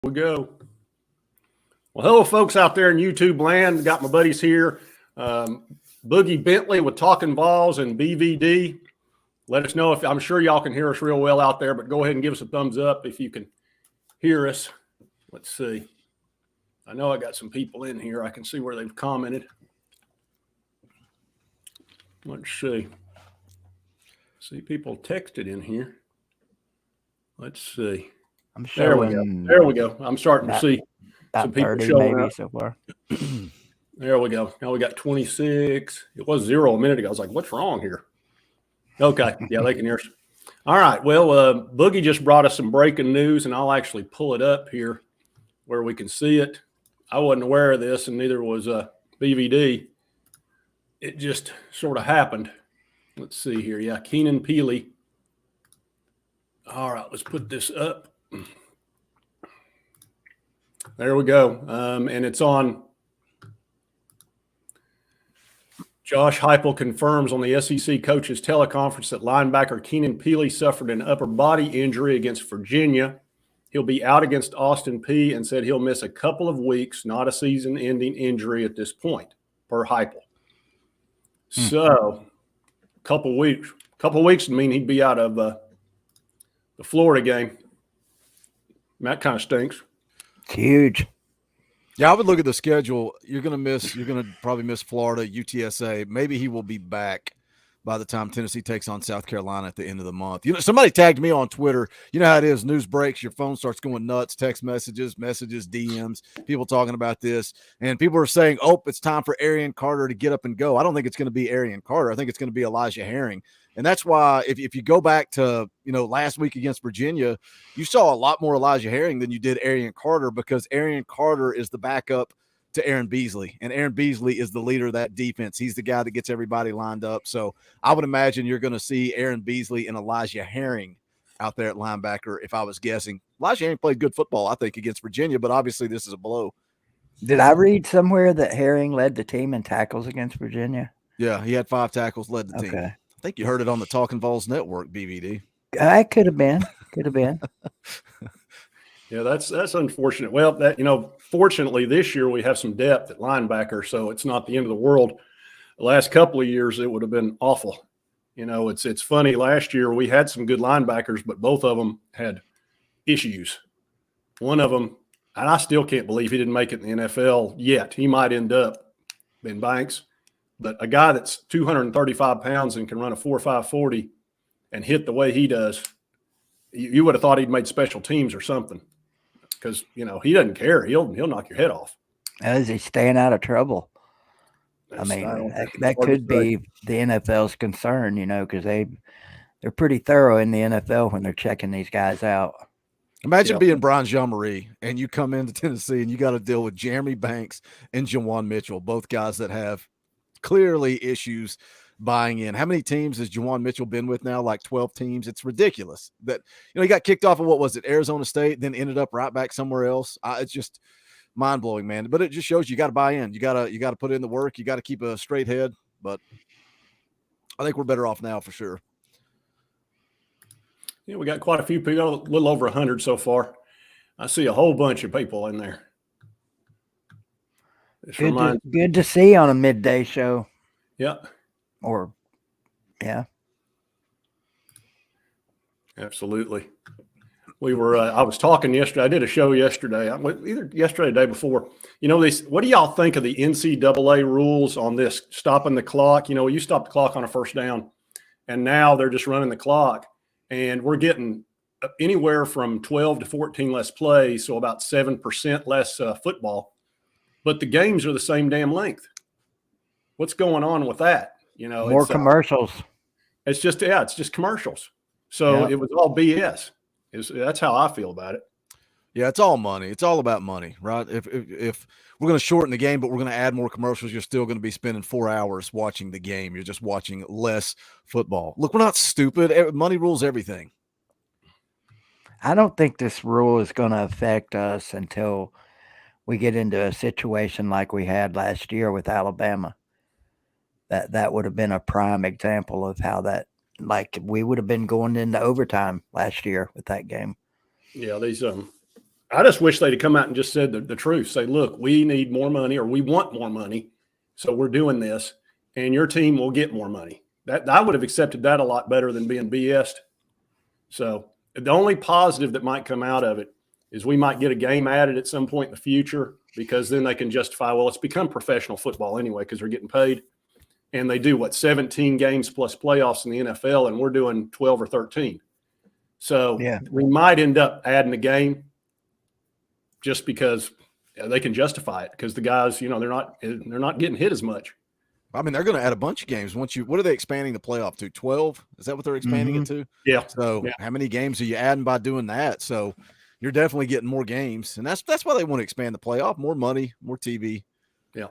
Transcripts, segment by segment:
We go. Well, hello, folks out there in YouTube land. Got my buddies here. Boogie Bentley with Talkin Vawls and BVD. Let us know if I'm sure y'all can hear us real well out there, but go ahead and give us a thumbs up if you can hear us. Let's see. I know I got some people in here. I can see where they've commented. Let's see. See people texted in here. Let's see. I'm showing. There we go. I'm starting to see some people 30 showing maybe up. so far. There we go. Now we got 26. It was 0 a minute ago. I was like, what's wrong here? Okay. Yeah, they can hear us. All right. Well, Boogie just brought us some breaking news, and I'll actually pull it up here where we can see it. I wasn't aware of this, and neither was BVD. It just sort of happened. Let's see here. Yeah, Keenan Pili. All right, let's put this up. There we go. And it's on. Josh Heupel confirms on the SEC coaches teleconference that linebacker Keenan Pili suffered an upper body injury against Virginia. He'll be out against Austin Peay and said he'll miss a couple of weeks, not a season-ending injury at this point, per Heupel. So, a couple weeks would mean he'd be out of the Florida game. And that kind of stinks. It's huge. Yeah, I would look at the schedule. You're going to probably miss Florida, UTSA. Maybe he will be back by the time Tennessee takes on South Carolina at the end of the month. You know, somebody tagged me on Twitter. You know how it is. News breaks. Your phone starts going nuts. Text messages, DMs, people talking about this. And people are saying, oh, it's time for Arian Carter to get up and go. I don't think it's going to be Arian Carter. I think it's going to be Elijah Herring. And that's why if you go back to, last week against Virginia, you saw a lot more Elijah Herring than you did Arian Carter, because Arian Carter is the backup to Aaron Beasley, and Aaron Beasley is the leader of that defense. He's the guy that gets everybody lined up. So I would imagine you're going to see Aaron Beasley and Elijah Herring out there at linebacker, if I was guessing. Elijah Herring played good football, I think, against Virginia, but obviously this is a blow. Did I read somewhere that Herring led the team in tackles against Virginia? Yeah, he had 5 tackles, led the team. Okay. I think you heard it on the Talkin Vawls Network, BVD. I could have been. Yeah, that's unfortunate. Well, fortunately this year we have some depth at linebacker, so it's not the end of the world. The last couple of years it would have been awful. It's funny. Last year we had some good linebackers, but both of them had issues. One of them, and I still can't believe he didn't make it in the NFL yet. He might end up in Banks, but a guy that's 235 pounds and can run a 4.5 40 and hit the way he does, you would have thought he'd made special teams or something. Because, he doesn't care. He'll knock your head off. Is he staying out of trouble? That could be the NFL's concern, because they're pretty thorough in the NFL when they're checking these guys out. Imagine being Brian Jean-Marie and you come into Tennessee and you got to deal with Jeremy Banks and Jawan Mitchell, both guys that have clearly issues buying in. How many teams has Jawan Mitchell been with now? Like 12 teams. It's ridiculous that, he got kicked off of, what was it, Arizona State, then ended up right back somewhere else. It's just mind blowing, man. But it just shows you got to buy in. You got to put in the work. You got to keep a straight head. But I think we're better off now for sure. Yeah, we got quite a few people, a little over 100 so far. I see a whole bunch of people in there. Good to see on a midday show. Yeah. Yeah. Absolutely. We were, I was talking yesterday. I did a show yesterday, either yesterday or the day before. What do y'all think of the NCAA rules on this stopping the clock? You stop the clock on a first down, and now they're just running the clock, and we're getting anywhere from 12 to 14 less plays, so about 7% less football, but the games are the same damn length. What's going on with that? More commercials. It's just commercials. So It was all BS. That's how I feel about it. Yeah, it's all money. It's all about money, right? If we're going to shorten the game, but we're going to add more commercials, you're still going to be spending 4 hours watching the game. You're just watching less football. Look, we're not stupid. Money rules everything. I don't think this rule is going to affect us until we get into a situation like we had last year with Alabama. That would have been a prime example of how that, we would have been going into overtime last year with that game. Yeah, these I just wish they'd come out and just said the truth. Say, look, we need more money, or we want more money, so we're doing this, and your team will get more money. That I would have accepted that a lot better than being BS'd. So the only positive that might come out of it is we might get a game added at some point in the future, because then they can justify, well, it's become professional football anyway because they're getting paid. And they do, 17 games plus playoffs in the NFL, and we're doing 12 or 13. So we might end up adding a game just because they can justify it, because the guys, they're not getting hit as much. I mean, they're going to add a bunch of games. What are they expanding the playoff to? 12? Is that what they're expanding it to? Yeah. So how many games are you adding by doing that? So you're definitely getting more games, and that's why they want to expand the playoff. More money, more TV. Yeah.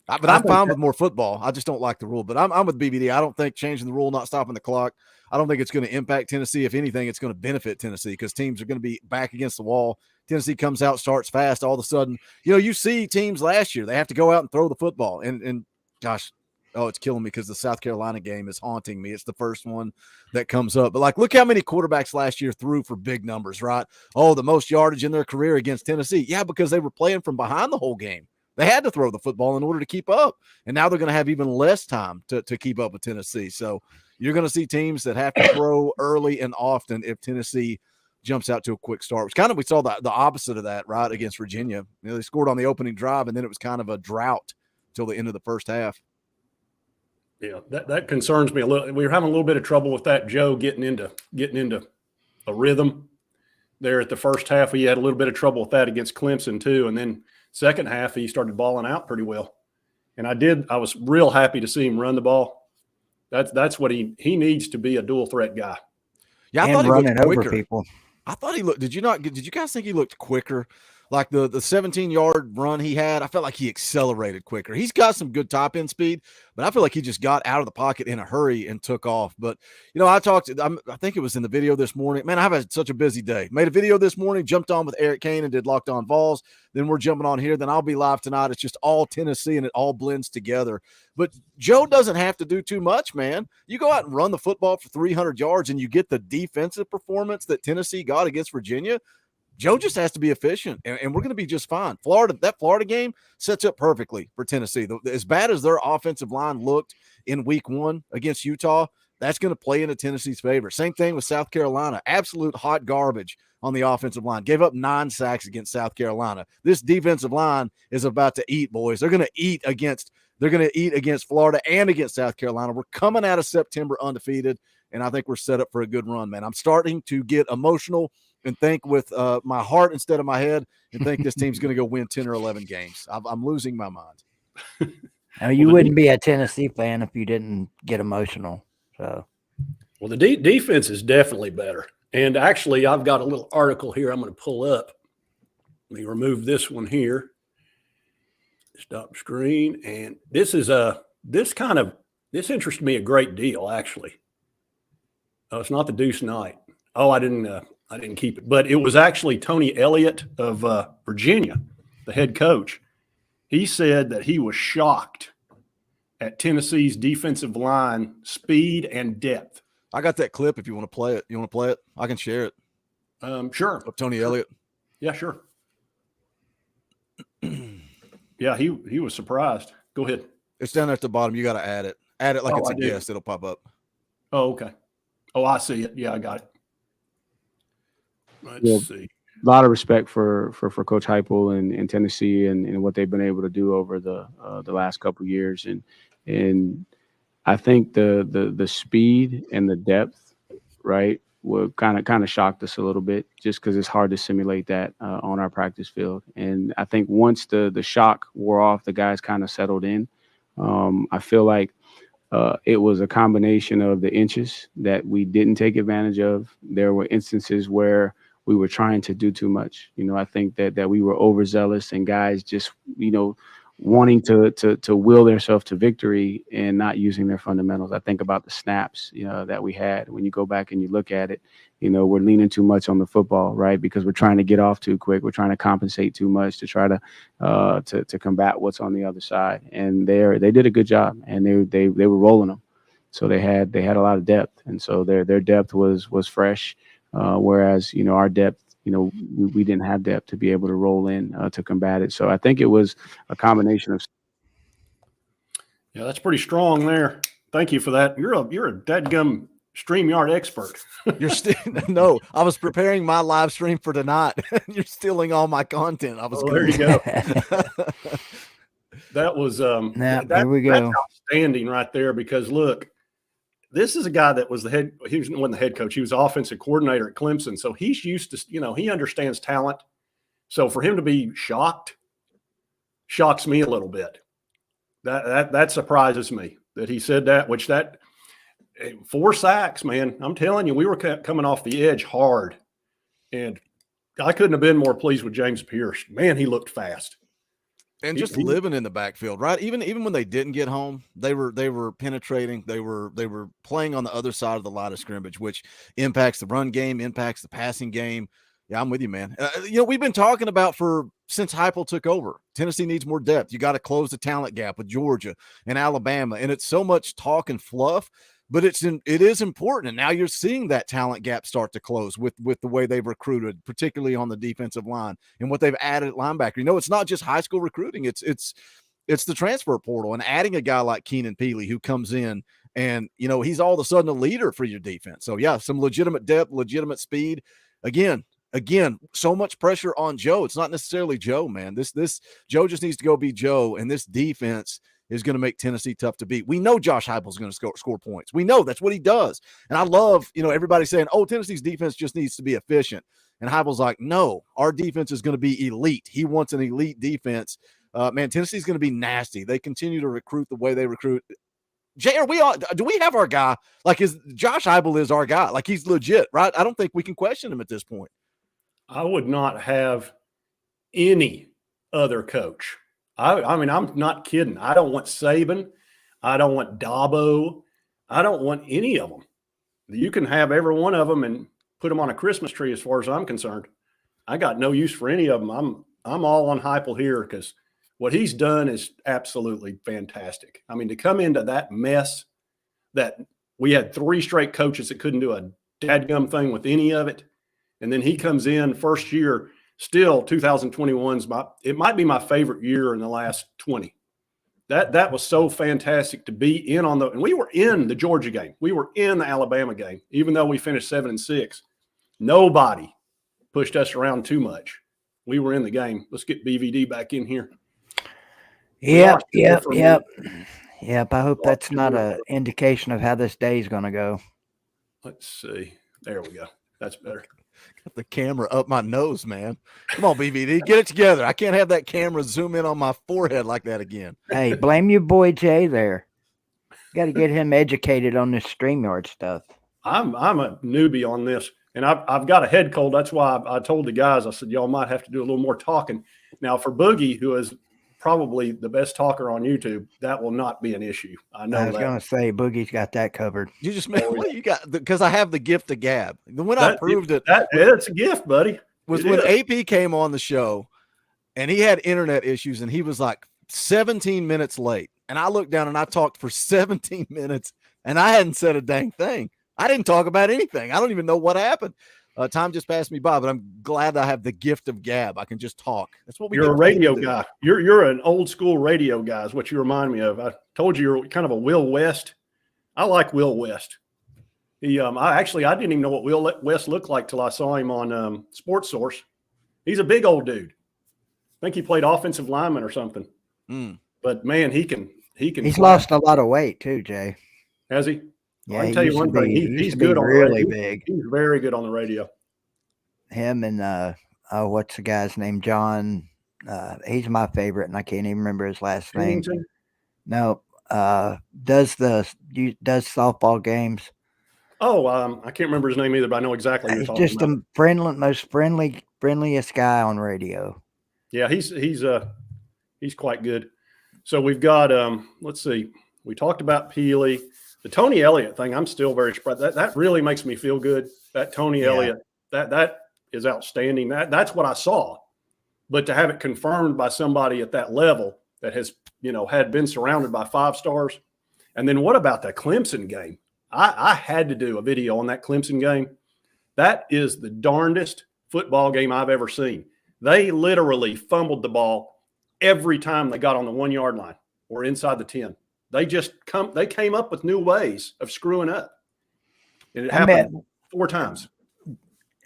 But I'm fine with more football. I just don't like the rule. But I'm with BBD. I don't think changing the rule, not stopping the clock, I don't think it's going to impact Tennessee. If anything, it's going to benefit Tennessee, because teams are going to be back against the wall. Tennessee comes out, starts fast. All of a sudden, you see teams last year, they have to go out and throw the football. And gosh, it's killing me because the South Carolina game is haunting me. It's the first one that comes up. But, look how many quarterbacks last year threw for big numbers, right? Oh, the most yardage in their career against Tennessee. Yeah, because they were playing from behind the whole game. They had to throw the football in order to keep up. And now they're going to have even less time to keep up with Tennessee. So you're going to see teams that have to throw early and often if Tennessee jumps out to a quick start, which we saw the opposite of that, right, against Virginia. They scored on the opening drive, and then it was kind of a drought till the end of the first half. Yeah, that concerns me a little. We were having a little bit of trouble with that, Joe, getting into a rhythm there at the first half. He had a little bit of trouble with that against Clemson too, and then second half he started balling out pretty well. And I was real happy to see him run the ball. That's what he needs to be, a dual threat guy. Yeah, I thought he looked quicker. People. I thought he looked. Did you guys think he looked quicker? Like the 17-yard run he had, I felt like he accelerated quicker. He's got some good top end speed, but I feel like he just got out of the pocket in a hurry and took off. But, I think it was in the video this morning. Man, I've had such a busy day. Made a video this morning, jumped on with Eric Kane and did Locked On Vols. Then we're jumping on here. Then I'll be live tonight. It's just all Tennessee, and it all blends together. But Joe doesn't have to do too much, man. You go out and run the football for 300 yards and you get the defensive performance that Tennessee got against Virginia. Joe just has to be efficient, and we're going to be just fine. That Florida game sets up perfectly for Tennessee. As bad as their offensive line looked in week 1 against Utah, that's going to play into Tennessee's favor. Same thing with South Carolina. Absolute hot garbage on the offensive line. Gave up 9 sacks against South Carolina. This defensive line is about to eat, boys. They're going to eat against Florida and against South Carolina. We're coming out of September undefeated, and I think we're set up for a good run, man. I'm starting to get emotional and think with my heart instead of my head, and think this team's going to go win 10 or 11 games. I'm losing my mind. Now, you wouldn't be a Tennessee fan if you didn't get emotional. So, well, the defense is definitely better. And actually, I've got a little article here I'm going to pull up. Let me remove this one here. Stop screen. And this is this interests me a great deal, actually. Oh, it's not the Deuce Knight. Oh, I didn't keep it, but it was actually Tony Elliott of Virginia, the head coach. He said that he was shocked at Tennessee's defensive line speed and depth. I got that clip if you want to play it. You want to play it? I can share it. Sure. Of Tony Elliott. Yeah, sure. Yeah, he was surprised. Go ahead. It's down there at the bottom. You got to add it. Add it like it's a guest. It'll pop up. Oh, okay. Oh, I see it. Yeah, I got it. Let's see. A lot of respect for Coach Heupel and Tennessee and what they've been able to do over the last couple of years, and I think the speed and the depth, right, would kind of shocked us a little bit, just because it's hard to simulate that on our practice field. And I think once the shock wore off, the guys kind of settled in. I feel like it was a combination of the inches that we didn't take advantage of. There were instances where we were trying to do too much. I think that we were overzealous, and guys just, wanting to will themselves to victory and not using their fundamentals. I think about the snaps, that we had. When you go back and you look at it, we're leaning too much on the football, right? Because we're trying to get off too quick. We're trying to compensate too much to try to combat what's on the other side. And they did a good job, and they were rolling them. So they had a lot of depth, and so their depth was fresh. Whereas, our depth we didn't have depth to be able to roll in to combat it. So I think it was a combination of. Yeah, that's pretty strong there. Thank you for that. You're a dadgum StreamYard expert. You're still no. I was preparing my live stream for tonight. You're stealing all my content. I was. There you go. That was here we go. That's outstanding right there. Because look, this is a guy that was he wasn't the head coach. He was the offensive coordinator at Clemson. So he's used to, he understands talent. So for him to be shocked shocks me a little bit. That surprises me that he said that, 4 sacks, man. I'm telling you, we were coming off the edge hard, and I couldn't have been more pleased with James Pierce. Man, he looked fast. And just living in the backfield, right? Even when they didn't get home, they were penetrating. They were playing on the other side of the line of scrimmage, which impacts the run game, impacts the passing game. Yeah, I'm with you, man. We've been talking about since Heupel took over. Tennessee needs more depth. You got to close the talent gap with Georgia and Alabama, and it's so much talk and fluff, but it is important. And now you're seeing that talent gap start to close with the way they've recruited, particularly on the defensive line and what they've added at linebacker. It's not just high school recruiting. It's the transfer portal and adding a guy like Keenan Pili who comes in and he's all of a sudden a leader for your defense. So yeah, some legitimate depth, legitimate speed. Again, so much pressure on Joe. It's not necessarily Joe, man. This Joe just needs to go be Joe, and this defense is going to make Tennessee tough to beat. We know Josh Heupel is going to score points. We know that's what he does. And I love, everybody saying, "Oh, Tennessee's defense just needs to be efficient." And Heupel's like, "No, our defense is going to be elite. He wants an elite defense." Man, Tennessee's going to be nasty. They continue to recruit the way they recruit. Jay, do we have our guy? Like, Josh Heupel is our guy? Like, he's legit, right? I don't think we can question him at this point. I would not have any other coach. I mean, I'm not kidding. I don't want Saban. I don't want Dabo. I don't want any of them. You can have every one of them and put them on a Christmas tree as far as I'm concerned. I got no use for any of them. I'm all on Heupel here because what he's done is absolutely fantastic. I mean, to come into that mess that we had 3 straight coaches that couldn't do a dadgum thing with any of it. And then he comes in first year, still 2021's it might be my favorite year in the last 20. That was so fantastic to be in on and we were in the Georgia game. We were in the Alabama game, even though we finished 7-6. Nobody pushed us around too much. We were in the game. Let's get BVD back in here. Yep. I hope that's not an indication of how this day is going to go. Let's see. There we go. That's better. Got the camera up my nose, man. Come on, BVD, get it together. I can't have that camera zoom in on my forehead like that again. Hey, blame your boy Jay there. Got to get him educated on this StreamYard stuff. I'm a newbie on this, and I've got a head cold. That's why I told the guys, I said, y'all might have to do a little more talking. Now, for Boogie, who is probably the best talker on YouTube, that will not be an issue. I know. I was going to say Boogie's got that covered. You just made what you got because I have the gift of gab. When I proved it, it's a gift, buddy. Was when AP came on the show, and he had internet issues, and he was like 17 minutes late. And I looked down and I talked for 17 minutes, and I hadn't said a dang thing. I didn't talk about anything. I don't even know what happened. Time just passed me by, but I'm glad I have the gift of gab. I can just talk. That's what You're a radio guy. You're an old school radio guy is what you remind me of. I told you you're kind of a Will West. I like Will West. He I didn't even know what Will West looked like till I saw him on Sports Source. He's a big old dude. I think he played offensive lineman or something. But man, he can. He's lost a lot of weight too, Jay. Has he? Yeah, I can tell you one thing. He's good on really the radio. Big. He's very good on the radio. Him and what's the guy's name? John. He's my favorite, and I can't even remember his last name. No. Does softball games. Oh, I can't remember his name either, but I know exactly who you're talking about. He's just the friendliest guy on radio. Yeah, he's quite good. So we've got let's see. We talked about Peay. The Tony Elliott thing, I'm still very surprised. That really makes me feel good. That Tony Elliott, that is outstanding. That's what I saw. But to have it confirmed by somebody at that level that has, had been surrounded by 5 stars. And then what about the Clemson game? I had to do a video on that Clemson game. That is the darndest football game I've ever seen. They literally fumbled the ball every time they got on the 1 yard line or inside the 10. They came up with new ways of screwing up. And it happened 4 times.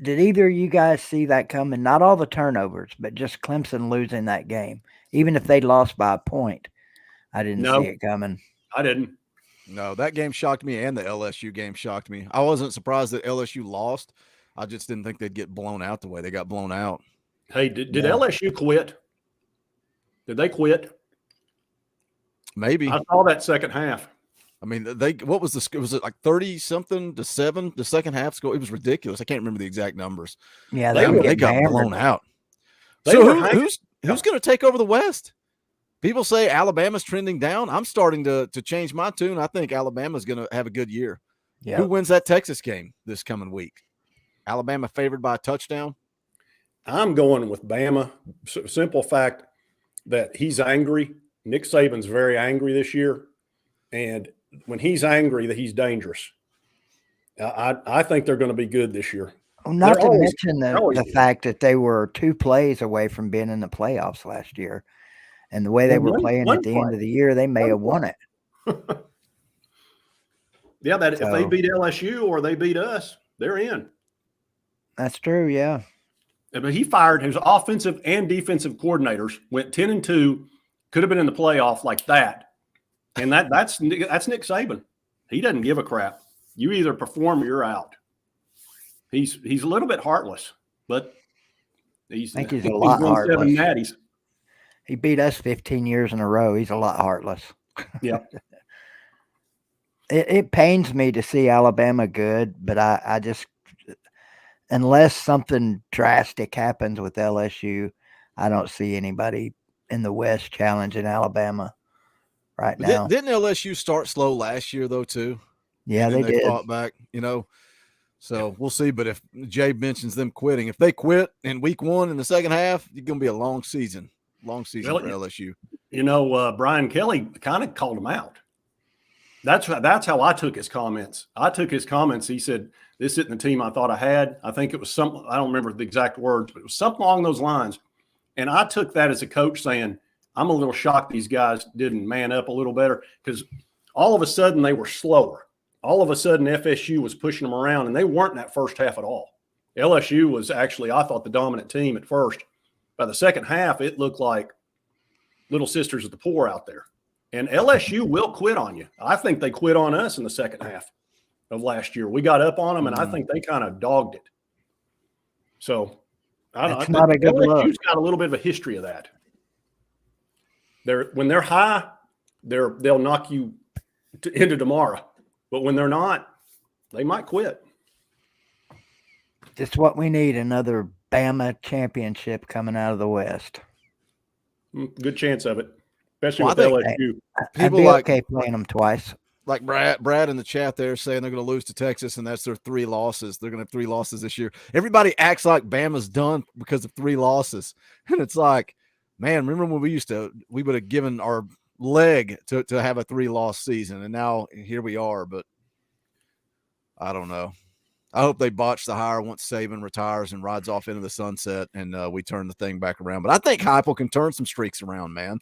Did either of you guys see that coming? Not all the turnovers, but just Clemson losing that game. Even if they lost by a point, I didn't see it coming. I didn't. No, that game shocked me, and the LSU game shocked me. I wasn't surprised that LSU lost. I just didn't think they'd get blown out the way they got blown out. Hey, did LSU quit? Did they quit? Maybe. I saw that second half. I mean, what was was it like 30-something to 7? The second half score, it was ridiculous. I can't remember the exact numbers. Yeah, they got blown out. Who's going to take over the West? People say Alabama's trending down. I'm starting to change my tune. I think Alabama's going to have a good year. Yeah. Who wins that Texas game this coming week? Alabama favored by a touchdown? I'm going with Bama. Simple fact that he's angry. Nick Saban's very angry this year. And when he's angry, that he's dangerous. I think they're going to be good this year. Well, not to mention the fact that they were 2 plays away from being in the playoffs last year. And the way they were playing at the end of the year, they may have won it. Yeah, if they beat LSU or they beat us, they're in. That's true, yeah. But he fired his offensive and defensive coordinators, went 10-2, could have been in the playoff like that. And that's Nick Saban. He doesn't give a crap. You either perform or you're out. He's a little bit heartless, but I think he's a lot heartless. 7 natties. He beat us 15 years in a row. He's a lot heartless. Yeah. It pains me to see Alabama good, but I just, unless something drastic happens with LSU, I don't see anybody in the West challenging Alabama now. Didn't LSU start slow last year, though, too? Yeah, they did. Fought back, So we'll see. But if Jay mentions them quitting, if they quit in week 1 in the second half, it's going to be a long season. For LSU. Brian Kelly kind of called him out. That's how I took his comments. He said, this isn't the team I thought I had. I think it was something, I don't remember the exact words, but it was something along those lines. And I took that as a coach saying, I'm a little shocked these guys didn't man up a little better, because all of a sudden they were slower. All of a sudden FSU was pushing them around, and they weren't in that first half at all. LSU was actually, I thought, the dominant team at first. By the second half, it looked like little sisters of the poor out there. And LSU will quit on you. I think they quit on us in the second half of last year. We got up on them, and I think they kind of dogged it. So I think not a good look. LSU's got a little bit of a history of that. When they're high, they'll knock you into tomorrow. But when they're not, they might quit. Just what we need, another Bama championship coming out of the West. Good chance of it, especially with LSU. I'd be okay playing them twice. Like Brad in the chat there saying they're going to lose to Texas, and that's their 3 losses. They're going to have 3 losses this year. Everybody acts like Bama's done because of 3 losses. And it's like, man, remember when we would have given our leg to have a 3-loss season, and now here we are. But I don't know. I hope they botch the hire once Saban retires and rides off into the sunset, and we turn the thing back around. But I think Heupel can turn some streaks around, man.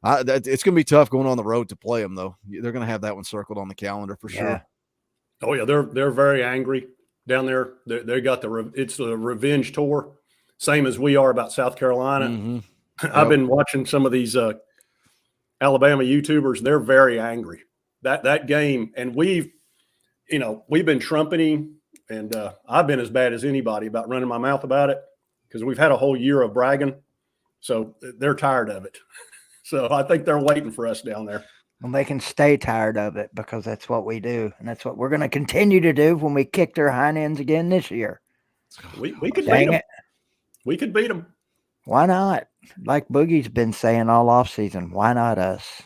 It's going to be tough going on the road to play them, though. They're going to have that one circled on the calendar for sure. Oh yeah, they're very angry down there. They got it's the revenge tour, same as we are about South Carolina. Mm-hmm. I've been watching some of these Alabama YouTubers. They're very angry that game, and we've been trumpeting. And I've been as bad as anybody about running my mouth about it, because we've had a whole year of bragging. So they're tired of it. So I think they're waiting for us down there. Well, they can stay tired of it, because that's what we do. And that's what we're going to continue to do when we kick their hind ends again this year. We could beat them. We could beat them. Why not? Like Boogie's been saying all offseason, why not us?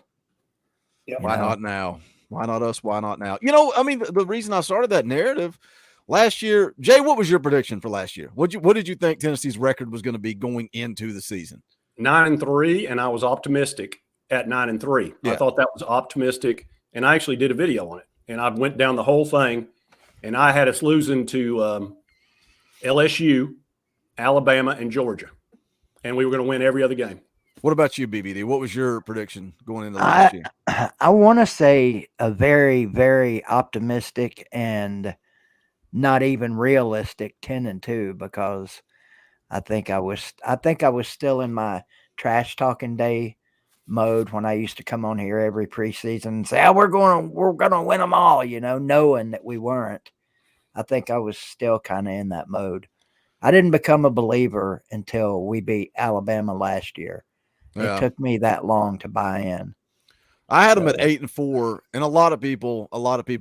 Yeah. Why not now? Why not us? Why not now? The reason I started that narrative last year, Jay, what was your prediction for last year? What did you think Tennessee's record was going to be going into the season? 9-3, and I was optimistic at 9-3. Yeah. I thought that was optimistic, and I actually did a video on it. And I went down the whole thing, and I had us losing to LSU, Alabama, and Georgia. And we were going to win every other game. What about you, BBD? What was your prediction going into last year? I want to say a very, very optimistic and not even realistic 10-2, because I think I was still in my trash talking day mode when I used to come on here every preseason and say, "Oh, we're gonna win them all," knowing that we weren't. I think I was still kind of in that mode. I didn't become a believer until we beat Alabama last year. Yeah. It took me that long to buy in. I had them at 8-4, and a lot of people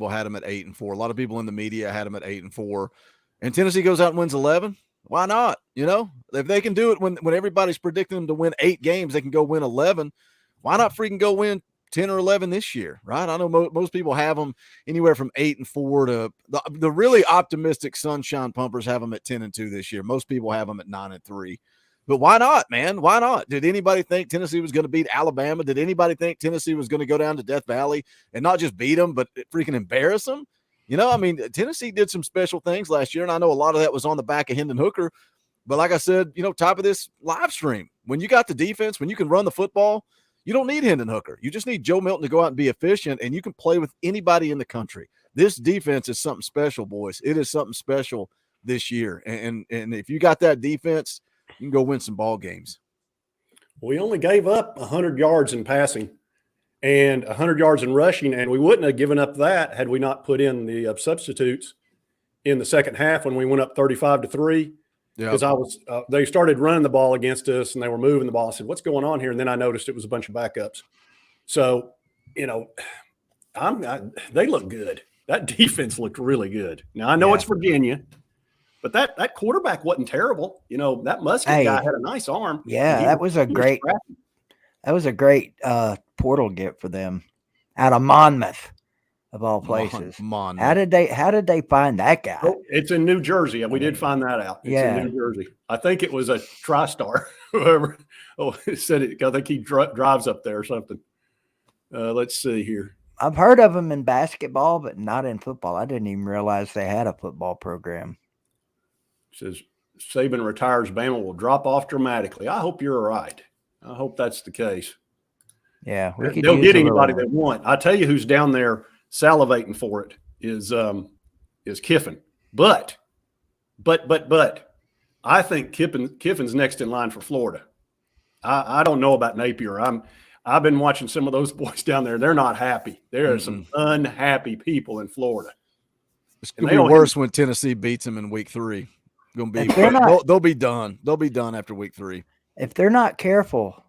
had them at 8-4. A lot of people in the media had them at 8-4. And Tennessee goes out and wins 11. Why not? If they can do it when everybody's predicting them to win 8 games, they can go win 11. Why not freaking go win 10 or 11 this year, right? I know most people have them anywhere from 8-4 to the really optimistic sunshine pumpers have them at 10-2 this year. Most people have them at 9-3. But why not, man? Why not? Did anybody think Tennessee was going to beat Alabama? Did anybody think Tennessee was going to go down to Death Valley and not just beat them, but freaking embarrass them? Tennessee did some special things last year, and I know a lot of that was on the back of Hendon Hooker. But like I said, top of this live stream, when you got the defense, when you can run the football, you don't need Hendon Hooker. You just need Joe Milton to go out and be efficient, and you can play with anybody in the country. This defense is something special, boys. It is something special this year. And if you got that defense, you can go win some ball games. We only gave up 100 yards in passing and 100 yards in rushing, and we wouldn't have given up that had we not put in the substitutes in the second half when we went up 35-3. Because they started running the ball against us and they were moving the ball. I said, "What's going on here?" And then I noticed it was a bunch of backups. So, they look good. That defense looked really good. Now I know it's Virginia, but that quarterback wasn't terrible. That Musket guy had a nice arm. Yeah, that was a great portal get for them out of Monmouth, of all places. Monmouth. How did they find that guy? Oh, it's in New Jersey. We did find that out. It's in New Jersey. I think it was a TriStar. Whoever said it. I think he drives up there or something. Let's see here. I've heard of him in basketball, but not in football. I didn't even realize they had a football program. It says Saban retires, Bama will drop off dramatically. I hope you're right. I hope that's the case. Yeah, they'll get anybody they want. I tell you who's down there salivating for it is Kiffin. But I think Kiffin's next in line for Florida. I don't know about Napier. I've been watching some of those boys down there. They're not happy. There are some unhappy people in Florida. It's going to be worse when Tennessee beats them in week 3. They'll be done. They'll be done after week 3. If they're not careful,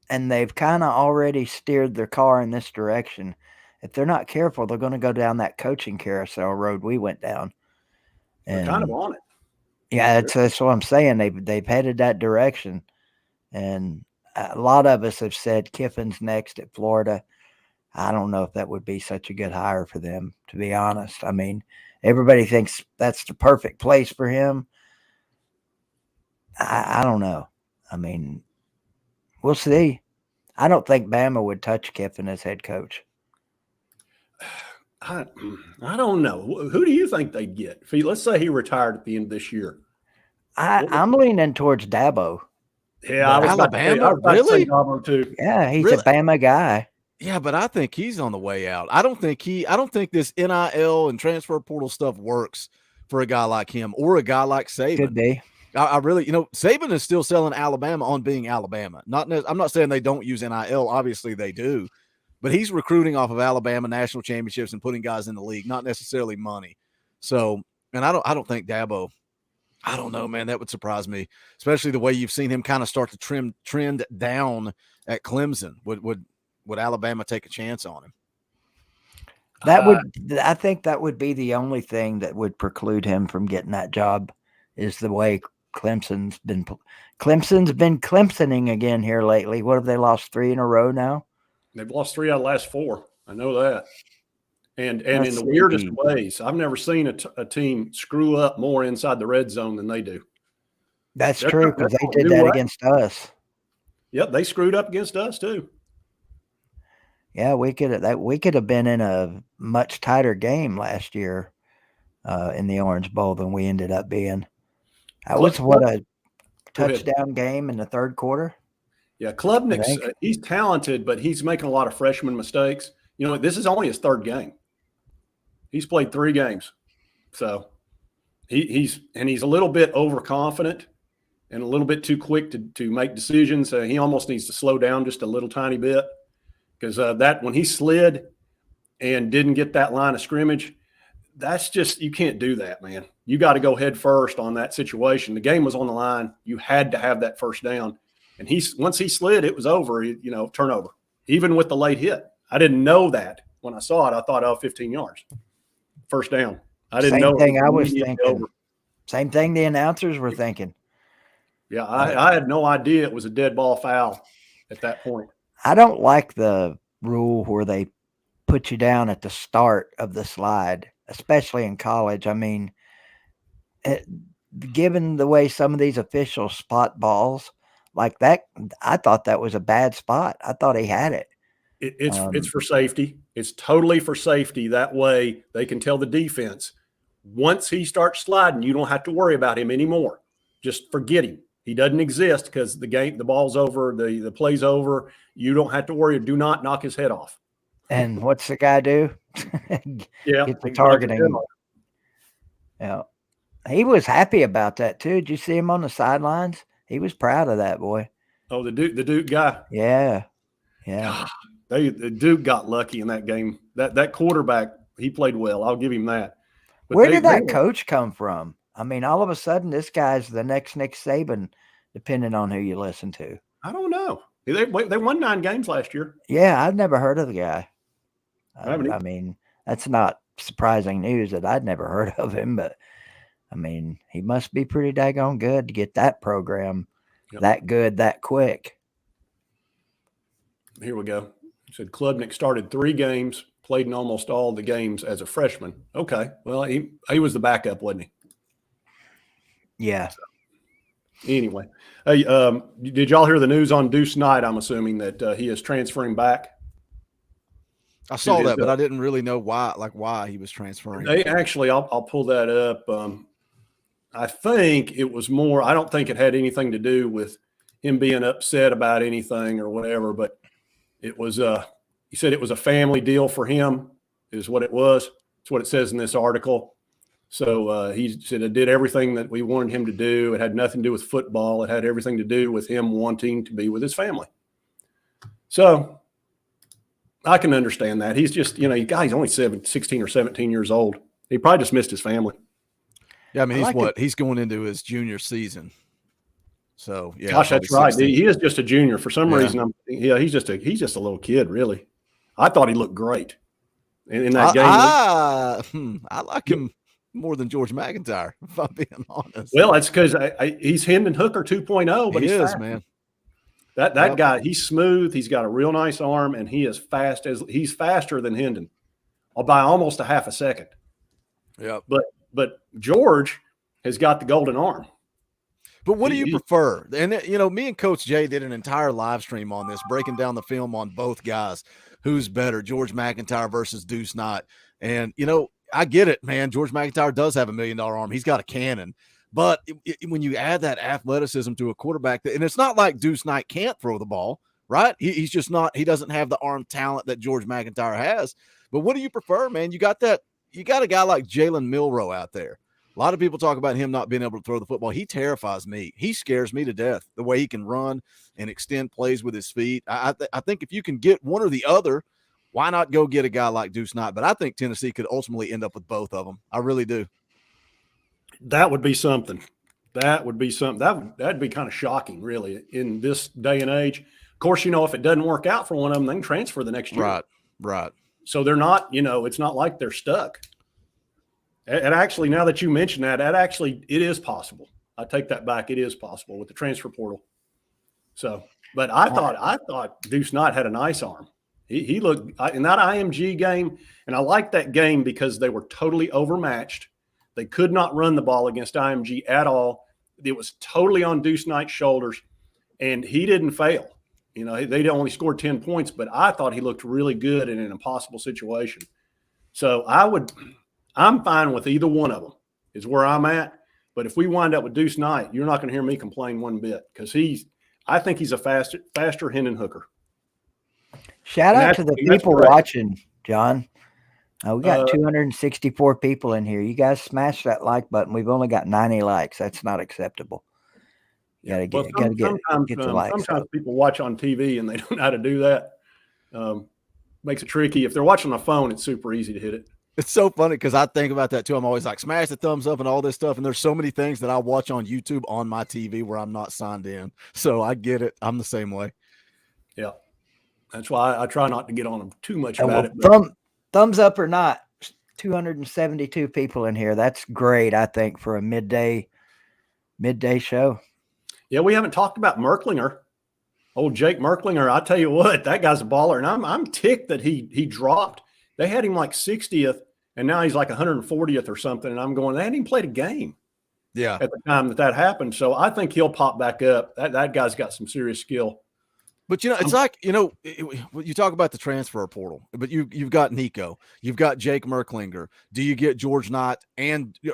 and they've kind of already steered their car in this direction, if they're not careful, they're going to go down that coaching carousel road we went down. And they're kind of on it. Yeah, that's what I'm saying. They've headed that direction. And a lot of us have said Kiffin's next at Florida. I don't know if that would be such a good hire for them, to be honest. I mean, everybody thinks that's the perfect place for him. I don't know. I mean, we'll see. I don't think Bama would touch Kiffin as head coach. I don't know. Who do you think they'd get? Let's say he retired at the end of this year. I'm leaning towards Dabo. Yeah, I was Alabama, really? Dabo too. Yeah, he's a Bama guy. Yeah, but I think he's on the way out. I don't think this NIL and transfer portal stuff works for a guy like him or a guy like Saban. Could be. I really, Saban is still selling Alabama on being Alabama. I'm not saying they don't use NIL. Obviously they do, but he's recruiting off of Alabama national championships and putting guys in the league, not necessarily money. So, and I don't think Dabo, I don't know, man, that would surprise me, especially the way you've seen him kind of start to trend down at Clemson. Would Alabama take a chance on him? I think that would be the only thing that would preclude him from getting that job, is the way Clemson's been Clemsoning again here lately. What have they lost 3 in a row now? They've lost 3 out of the last 4. I know that. And in the weirdest ways, I've never seen a team screw up more inside the red zone than they do. That's true, because they did that against us. Yep, they screwed up against us too. Yeah, we could have been in a much tighter game last year in the Orange Bowl than we ended up being. That was what touchdown game in the third quarter? Yeah, Klubnik's he's talented, but he's making a lot of freshman mistakes. You know, this is only his third game. He's played 3 games. So he's a little bit overconfident and a little bit too quick to make decisions. He almost needs to slow down just a little tiny bit, because that when he slid and didn't get that line of scrimmage, that's just, you can't do that, man. You got to go head first on that situation. The game was on the line. You had to have that first down. And once he slid, it was over, turnover, even with the late hit. I didn't know that when I saw it. I thought, 15 yards, first down. I didn't know. Same thing I was thinking. Over. Same thing the announcers were thinking. Yeah, I had no idea it was a dead ball foul at that point. I don't like the rule where they put you down at the start of the slide, especially in college. I mean, given the way some of these officials spot balls like that, I thought that was a bad spot. I thought he had it. It's for safety. It's totally for safety. That way they can tell the defense, once he starts sliding, you don't have to worry about him anymore. Just forget him. He doesn't exist, because the ball's over, the play's over. You don't have to worry. Do not knock his head off. And what's the guy do? Get the targeting. Yeah. He was happy about that too. Did you see him on the sidelines? He was proud of that, boy. Oh, the Duke guy. Yeah. The Duke got lucky in that game. That quarterback, he played well. I'll give him that. But where did that coach come from? I mean, all of a sudden, this guy's the next Nick Saban, depending on who you listen to. I don't know. They won 9 games last year. Yeah, I've never heard of the guy. I mean, that's not surprising news that I'd never heard of him, but I mean, he must be pretty daggone good to get that program that good that quick. Here we go. He said Klubnik started 3 games, played in almost all the games as a freshman. Okay. Well, he was the backup, wasn't he? Yeah. So, anyway, hey, did y'all hear the news on Deuce Knight? I'm assuming that he is transferring back. I saw that, but I didn't really know why he was transferring. They actually, I'll pull that up. I think it was more, I don't think it had anything to do with him being upset about anything or whatever, but it was, he said it was a family deal for him, is what it was. It's what it says in this article. So he said it did everything that we wanted him to do. It had nothing to do with football. It had everything to do with him wanting to be with his family. So I can understand that. He's just, he's only 16 or 17 years old. He probably just missed his family. Yeah, I mean, he's going into his junior season. So yeah, gosh, that's right. He is just a junior for some reason. He's just a little kid, really. I thought he looked great in that game. I like him more than George McIntyre, if I'm being honest. Well, that's because he's Hendon Hooker 2.0, but he's fast. Man. That guy, he's smooth. He's got a real nice arm, and he's faster than Hendon by almost a half a second. Yeah. But George has got the golden arm. But what do you prefer? And me and Coach Jay did an entire live stream on this, breaking down the film on both guys. Who's better, George McIntyre versus Deuce Knight? And I get it, man. George McIntyre does have $1 million arm. He's got a cannon. But when you add that athleticism to a quarterback, and it's not like Deuce Knight can't throw the ball, right? He's just not. He doesn't have the arm talent that George McIntyre has. But what do you prefer, man? You got a guy like Jalen Milroe out there. A lot of people talk about him not being able to throw the football. He terrifies me. He scares me to death, the way he can run and extend plays with his feet. I think if you can get one or the other, why not go get a guy like Deuce Knight? But I think Tennessee could ultimately end up with both of them. I really do. That would be something. That'd be kind of shocking, really, in this day and age. Of course, if it doesn't work out for one of them, they can transfer the next year. Right. So they're not, it's not like they're stuck. And actually, now that you mention that, it is possible. I take that back. It is possible with the transfer portal. So, but I thought Deuce Knight had a nice arm. He looked in that IMG game, and I liked that game because they were totally overmatched. They could not run the ball against IMG at all. It was totally on Deuce Knight's shoulders, and he didn't fail. They only scored 10 points, but I thought he looked really good in an impossible situation. So I'm fine with either one of them is where I'm at. But if we wind up with Deuce Knight, you're not going to hear me complain one bit because I think he's a faster Hendon Hooker. Shout out to the people watching, John. We got 264 people in here. You guys smash that like button. We've only got 90 likes. That's not acceptable. You gotta get the likes. Sometimes people watch on TV and they don't know how to do that. Makes it tricky. If they're watching on a phone, it's super easy to hit it. It's so funny because I think about that too. I'm always like, smash the thumbs up and all this stuff. And there's so many things that I watch on YouTube on my TV where I'm not signed in. So I get it. I'm the same way. Yeah. That's why I try not to get on them too much about it. Thumbs up or not, 272 people in here. That's great, I think, for a midday show. Yeah, we haven't talked about Merklinger. Old Jake Merklinger. I tell you what, that guy's a baller. And I'm ticked that he dropped. They had him like 60th, and now he's like 140th or something. And I'm going, they hadn't even played a game. Yeah. At the time that happened. So I think he'll pop back up. That guy's got some serious skill. But, it's like, you talk about the transfer portal, but you've got Nico, you've got Jake Merklinger. Do you get George Knight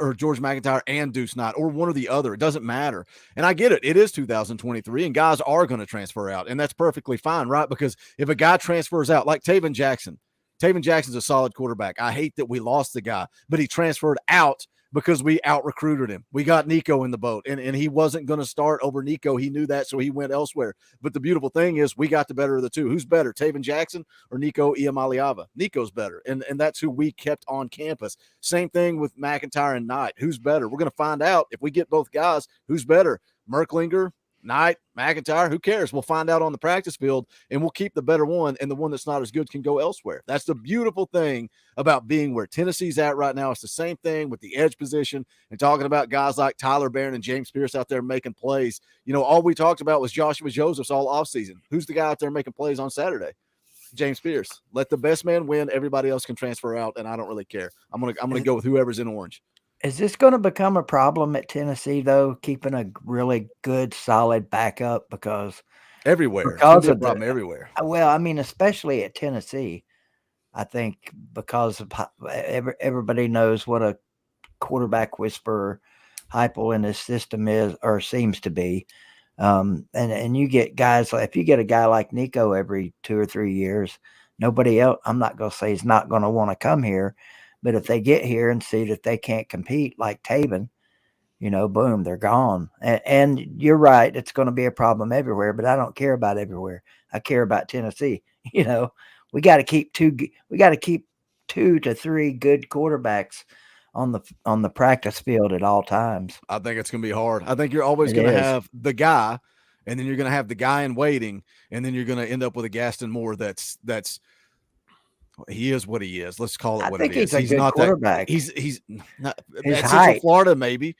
or George McIntyre and Deuce Knight or one or the other? It doesn't matter. And I get it. It is 2023 and guys are going to transfer out, and that's perfectly fine, right? Because if a guy transfers out like Taven Jackson's a solid quarterback. I hate that we lost the guy, but he transferred out because we out-recruited him. We got Nico in the boat, and he wasn't going to start over Nico. He knew that, so he went elsewhere. But the beautiful thing is we got the better of the two. Who's better, Taven Jackson or Nico Iamaleava? Nico's better, and that's who we kept on campus. Same thing with McIntyre and Knight. Who's better? We're going to find out if we get both guys. Who's better, Merklinger, Knight, McIntyre? Who cares? We'll find out on the practice field, and we'll keep the better one, and the one that's not as good can go elsewhere. That's the beautiful thing about being where Tennessee's at right now. It's the same thing with the edge position and talking about guys like Tyler Barron and James Pierce out there making plays. All we talked about was Joshua Josephs all offseason. Who's the guy out there making plays on Saturday? James Pierce. Let the best man win. Everybody else can transfer out, and I don't really care. I'm gonna go with whoever's in orange. Is this going to become a problem at Tennessee, though, keeping a really good, solid backup? Because everywhere. Because of the problem everywhere. Well, I mean, especially at Tennessee, I think because of everybody knows what a quarterback whisperer Heupel in his system is or seems to be. And you get guys like, if you get a guy like Nico every 2 or 3 years, nobody else, I'm not going to say he's not going to want to come here. But if they get here and see that they can't compete like Taven, boom, they're gone. And you're right, it's going to be a problem everywhere, but I don't care about everywhere. I care about Tennessee. We got to keep 2 to 3 good quarterbacks on the practice field at all times. I think it's going to be hard. I think you're always going to have the guy, and then you're going to have the guy in waiting, and then you're going to end up with a Gaston Moore that's he is what he is. Let's call it what it is. He's not quarterback. He's not his at height. Central Florida, maybe.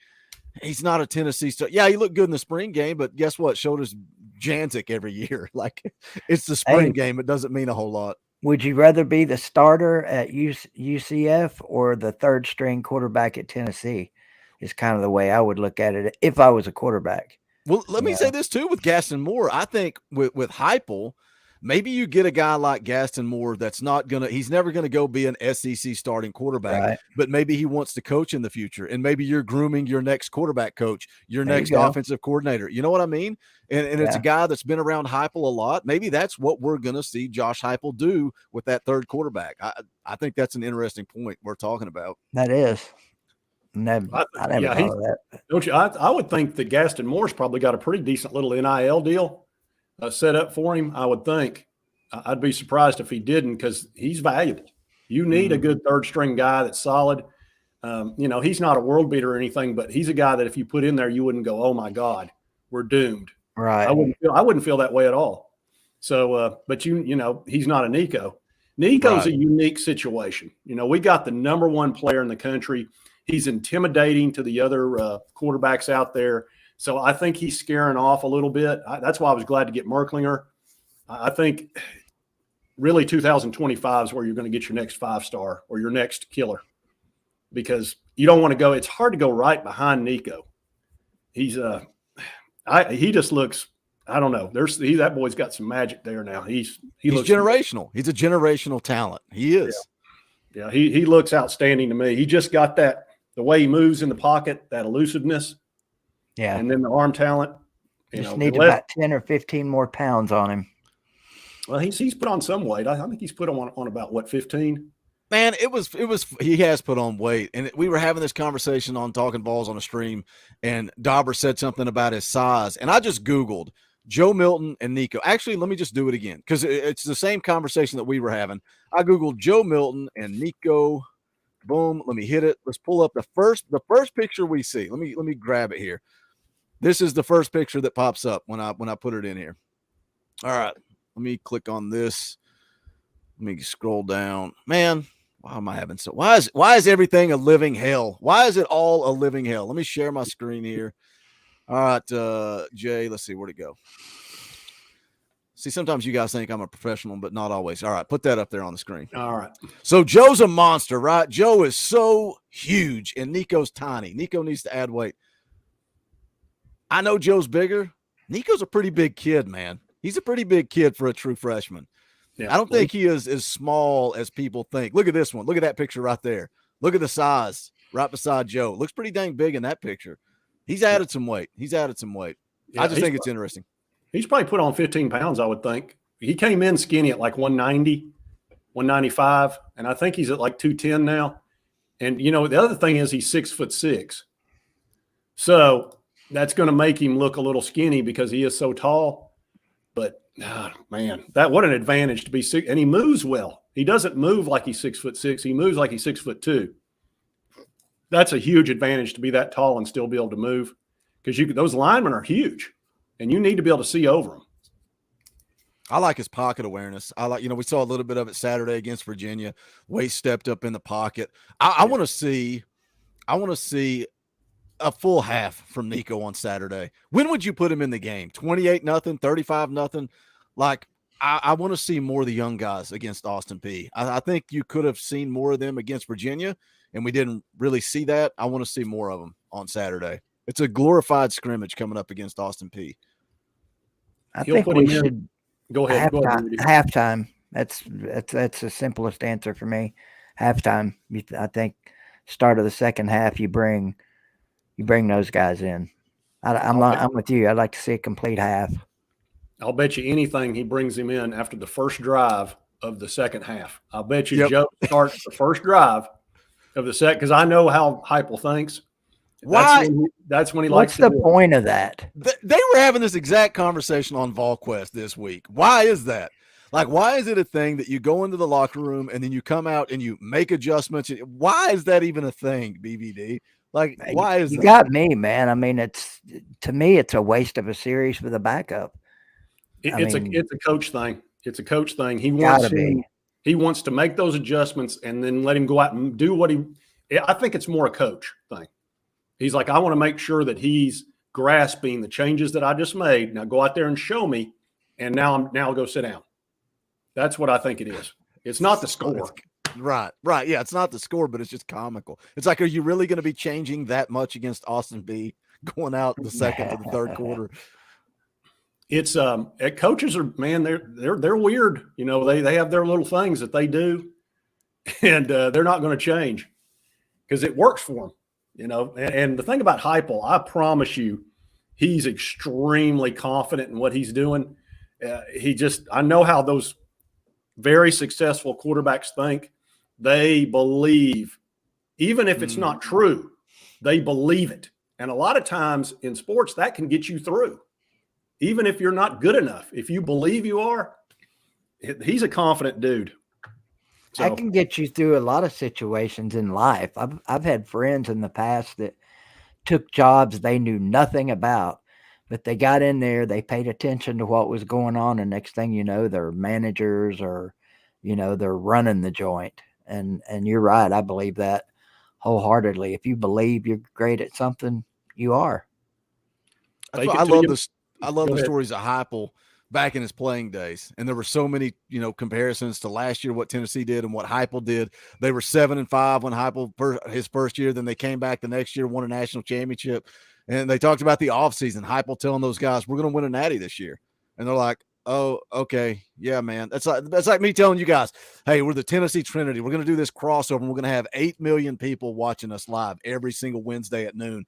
He's not a Tennessee star. Yeah, he looked good in the spring game, but guess what? Shoulders Jantic every year. Like, it's the spring game. It doesn't mean a whole lot. Would you rather be the starter at UCF or the third string quarterback at Tennessee? Is kind of the way I would look at it if I was a quarterback. Well, let me say this too with Gaston Moore. I think with Heupel, maybe you get a guy like Gaston Moore that's he's never going to go be an SEC starting quarterback, right, but maybe he wants to coach in the future. And maybe you're grooming your next quarterback coach, your next offensive coordinator. You know what I mean? And it's a guy that's been around Heupel a lot. Maybe that's what we're going to see Josh Heupel do with that third quarterback. I think that's an interesting point we're talking about. That is. I never thought of that. Don't you? I would think that Gaston Moore's probably got a pretty decent little NIL deal set up for him, I would think. I'd be surprised if he didn't, because he's valuable. You need a good third string guy that's solid. He's not a world beater or anything, but he's a guy that if you put in there, you wouldn't go, oh my God, we're doomed. Right. I wouldn't feel that way at all. So, but he's not a Nico. Nico's a unique situation. We got the number 1 player in the country. He's intimidating to the other quarterbacks out there. So I think he's scaring off a little bit. That's why I was glad to get Merklinger. I think really 2025 is where you're going to get your next 5-star or your next killer, because you don't want to go. It's hard to go right behind Nico. He just looks, I don't know. That boy's got some magic there now. He's generational. He's a generational talent. He is. Yeah. He looks outstanding to me. He just got that the way he moves in the pocket, that elusiveness, Yeah. and then the arm talent. Just need about 10 or 15 more pounds on him. Well, he's put on some weight. I think he's put on about what, 15? Man, he has put on weight. And we were having this conversation on Talkin Vawls on a stream, and Dauber said something about his size. And I just Googled Joe Milton and Nico. Actually, let me just do it again because it's the same conversation that we were having. I Googled Joe Milton and Nico. Boom. Let me hit it. Let's pull up the first picture we see. Let me grab it here. This is the first picture that pops up when I put it in here. All right. Let me click on this. Let me scroll down. Man, why am I having so? Why is everything a living hell? Why is it all a living hell? Let me share my screen here. All right, Jay, let's see where'd it go. See, sometimes you guys think I'm a professional, but not always. All right, put that up there on the screen. All right. So Joe's a monster, right? Joe is so huge, and Nico's tiny. Nico needs to add weight. I know Joe's bigger. Nico's a pretty big kid, man. He's a pretty big kid for a true freshman. Yeah, I don't think he is as small as people think. Look at this one. Look at that picture right there. Look at the size right beside Joe. Looks pretty dang big in that picture. He's added some weight. Yeah, I just think it's interesting. He's probably put on 15 pounds, I would think. He came in skinny at like 190, 195, and I think he's at like 210 now. And, you know, the other thing is he's 6'6". So that's going to make him look a little skinny because he is so tall. But, man, what an advantage to be six. And he moves well. He doesn't move like he's 6'6". He moves like he's 6'2". That's a huge advantage to be that tall and still be able to move because those linemen are huge, and you need to be able to see over them. I like his pocket awareness. We saw a little bit of it Saturday against Virginia. Way stepped up in the pocket. I want to see a full half from Nico on Saturday. When would you put him in the game? 28-0, 35-0? Like, I want to see more of the young guys against Austin Peay. I think you could have seen more of them against Virginia, and we didn't really see that. I want to see more of them on Saturday. It's a glorified scrimmage coming up against Austin Peay. I think we should go ahead. Halftime. That's the simplest answer for me. Halftime. I think start of the second half, you bring those guys in. I'm with you. I'd like to see a complete half. I'll bet you anything he brings him in after the first drive of the second half. I'll bet you Joe starts the first drive of the second because I know how Heupel thinks. Why? That's when he likes to What's the point of that? They were having this exact conversation on VolQuest this week. Why is that? Like, why is it a thing that you go into the locker room and then you come out and you make adjustments? Why is that even a thing, BVD? Like, why is that? You got me, man. I mean, to me, it's a waste of a series for the backup. It's a coach thing. It's a coach thing. He wants to make those adjustments and then let him go out and do what I think it's more a coach thing. He's like, I want to make sure that he's grasping the changes that I just made. Now go out there and show me. And now I'll go sit down. That's what I think it is. It's not the score. Right. Yeah, it's not the score, but it's just comical. It's like, are you really going to be changing that much against Austin Peay going out the second to the third quarter? It's coaches are, man, they're weird. You know, they have their little things that they do, and they're not going to change because it works for them. You know, and the thing about Heupel, I promise you, he's extremely confident in what he's doing. I know how those very successful quarterbacks think. They believe, even if it's not true, they believe it. And a lot of times in sports, that can get you through. Even if you're not good enough, if you believe you are, he's a confident dude. So, I can get you through a lot of situations in life. I've had friends in the past that took jobs they knew nothing about, but they got in there, they paid attention to what was going on, and next thing you know, they're managers or, you know, they're running the joint. And you're right. I believe that wholeheartedly. If you believe you're great at something, you are. I love this. I love the stories of Heupel back in his playing days. And there were so many, comparisons to last year, what Tennessee did and what Heupel did. They were 7-5 when Heupel his first year. Then they came back the next year, won a national championship. And they talked about the offseason. Heupel telling those guys, we're going to win a natty this year. And they're like, oh, okay. Yeah, man. That's like me telling you guys, hey, we're the Tennessee Trinity. We're going to do this crossover. And we're going to have 8 million people watching us live every single Wednesday at noon.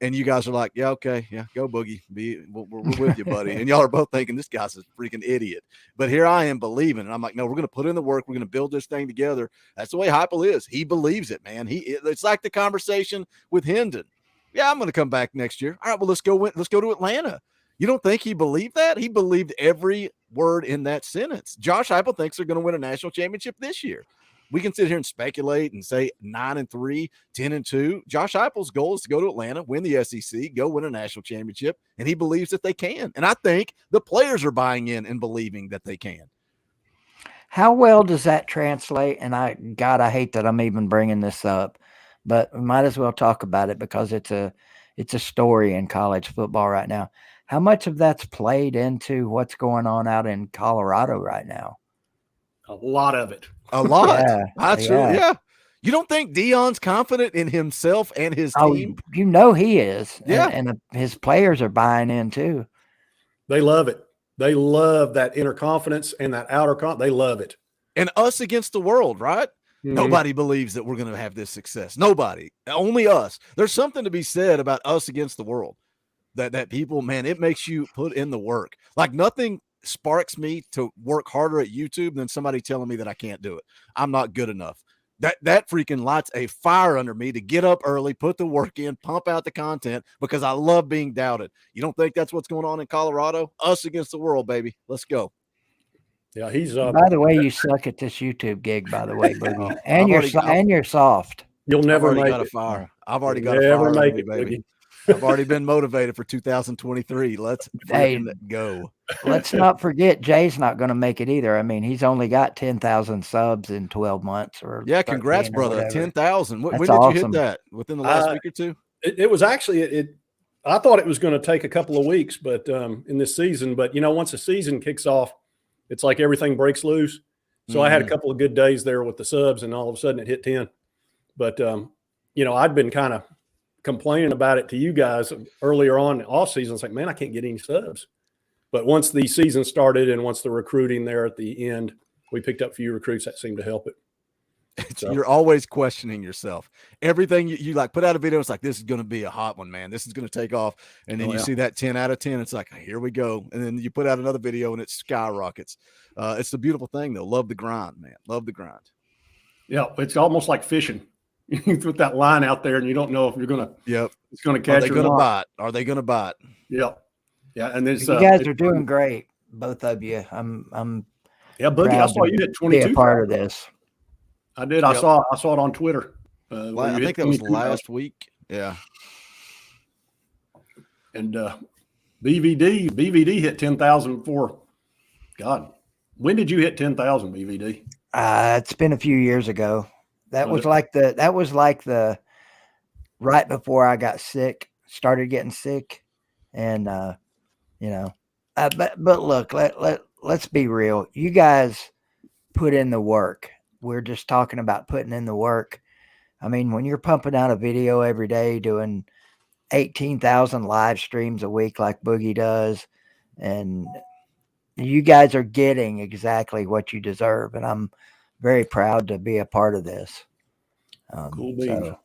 And you guys are like, yeah, okay. Yeah, go Boogie. We're with you, buddy. And y'all are both thinking this guy's a freaking idiot. But here I am believing. And I'm like, no, we're going to put in the work. We're going to build this thing together. That's the way Heupel is. He believes it, man. It's like the conversation with Hendon. Yeah, I'm going to come back next year. All right, well, let's go to Atlanta. You don't think he believed that? He believed every word in that sentence. Josh Heupel thinks they're going to win a national championship this year. We can sit here and speculate and say 9-3, 10-2. Josh Heupel's goal is to go to Atlanta, win the SEC, go win a national championship, and he believes that they can. And I think the players are buying in and believing that they can. How well does that translate? And I hate that I'm even bringing this up, but we might as well talk about it because it's a story in college football right now. How much of that's played into what's going on out in Colorado right now? A lot of it. A lot. Yeah. Yeah. You don't think Deion's confident in himself and his team? You know he is. Yeah. And his players are buying in too. They love it. They love that inner confidence and that outer they love it. And us against the world, right? Mm-hmm. Nobody believes that we're going to have this success. Nobody. Only us. There's something to be said about us against the world. That people, man, it makes you put in the work. Like nothing sparks me to work harder at YouTube than somebody telling me that I can't do it. I'm not good enough. That freaking lights a fire under me to get up early, put the work in, pump out the content because I love being doubted. You don't think that's what's going on in Colorado? Us against the world, baby. Let's go. Yeah, he's by the way, you suck at this YouTube gig, by the way, Boogie. And you're soft. You'll never make a fire. I've already got a fire under me, baby. I've already been motivated for 2023. Let's go. Let's not forget Jay's not going to make it either. I mean, he's only got 10,000 subs in 12 months. Congrats, brother. 10,000. When did awesome. you hit that? Within the last week or two? It was actually I thought it was going to take a couple of weeks, but in this season. But once the season kicks off, it's like everything breaks loose. So I had a couple of good days there with the subs, and all of a sudden it hit 10. But I'd been kind of complaining about it to you guys earlier on in off season. It's like, man, I can't get any subs. But once the season started and once the recruiting there at the end, we picked up a few recruits that seemed to help it. So. You're always questioning yourself. Everything you like put out a video, it's like, this is going to be a hot one, man. This is going to take off. And then you see that 10 out of 10. It's like, here we go. And then you put out another video and it skyrockets. It's the beautiful thing though. Love the grind, man. Love the grind. Yeah. It's almost like fishing. You put that line out there and you don't know if you're going to, it's going to catch. Are they going to bite? Are they going to bite? Yeah. Yeah. And there's, you guys are doing great. Both of you. I'm Boogie, I saw you hit 22. Be a part of this. I did. I saw it on Twitter. I think that was last week. Yeah. And BVD hit 10,000 before. God, when did you hit 10,000, BVD? It's been a few years ago. That was like the right before I got sick, started getting sick, and but look, let's be real. You guys put in the work. We're just talking about putting in the work. I mean, when you're pumping out a video every day, doing 18,000 live streams a week like Boogie does, and you guys are getting exactly what you deserve, and I'm very proud to be a part of this. Cool beans.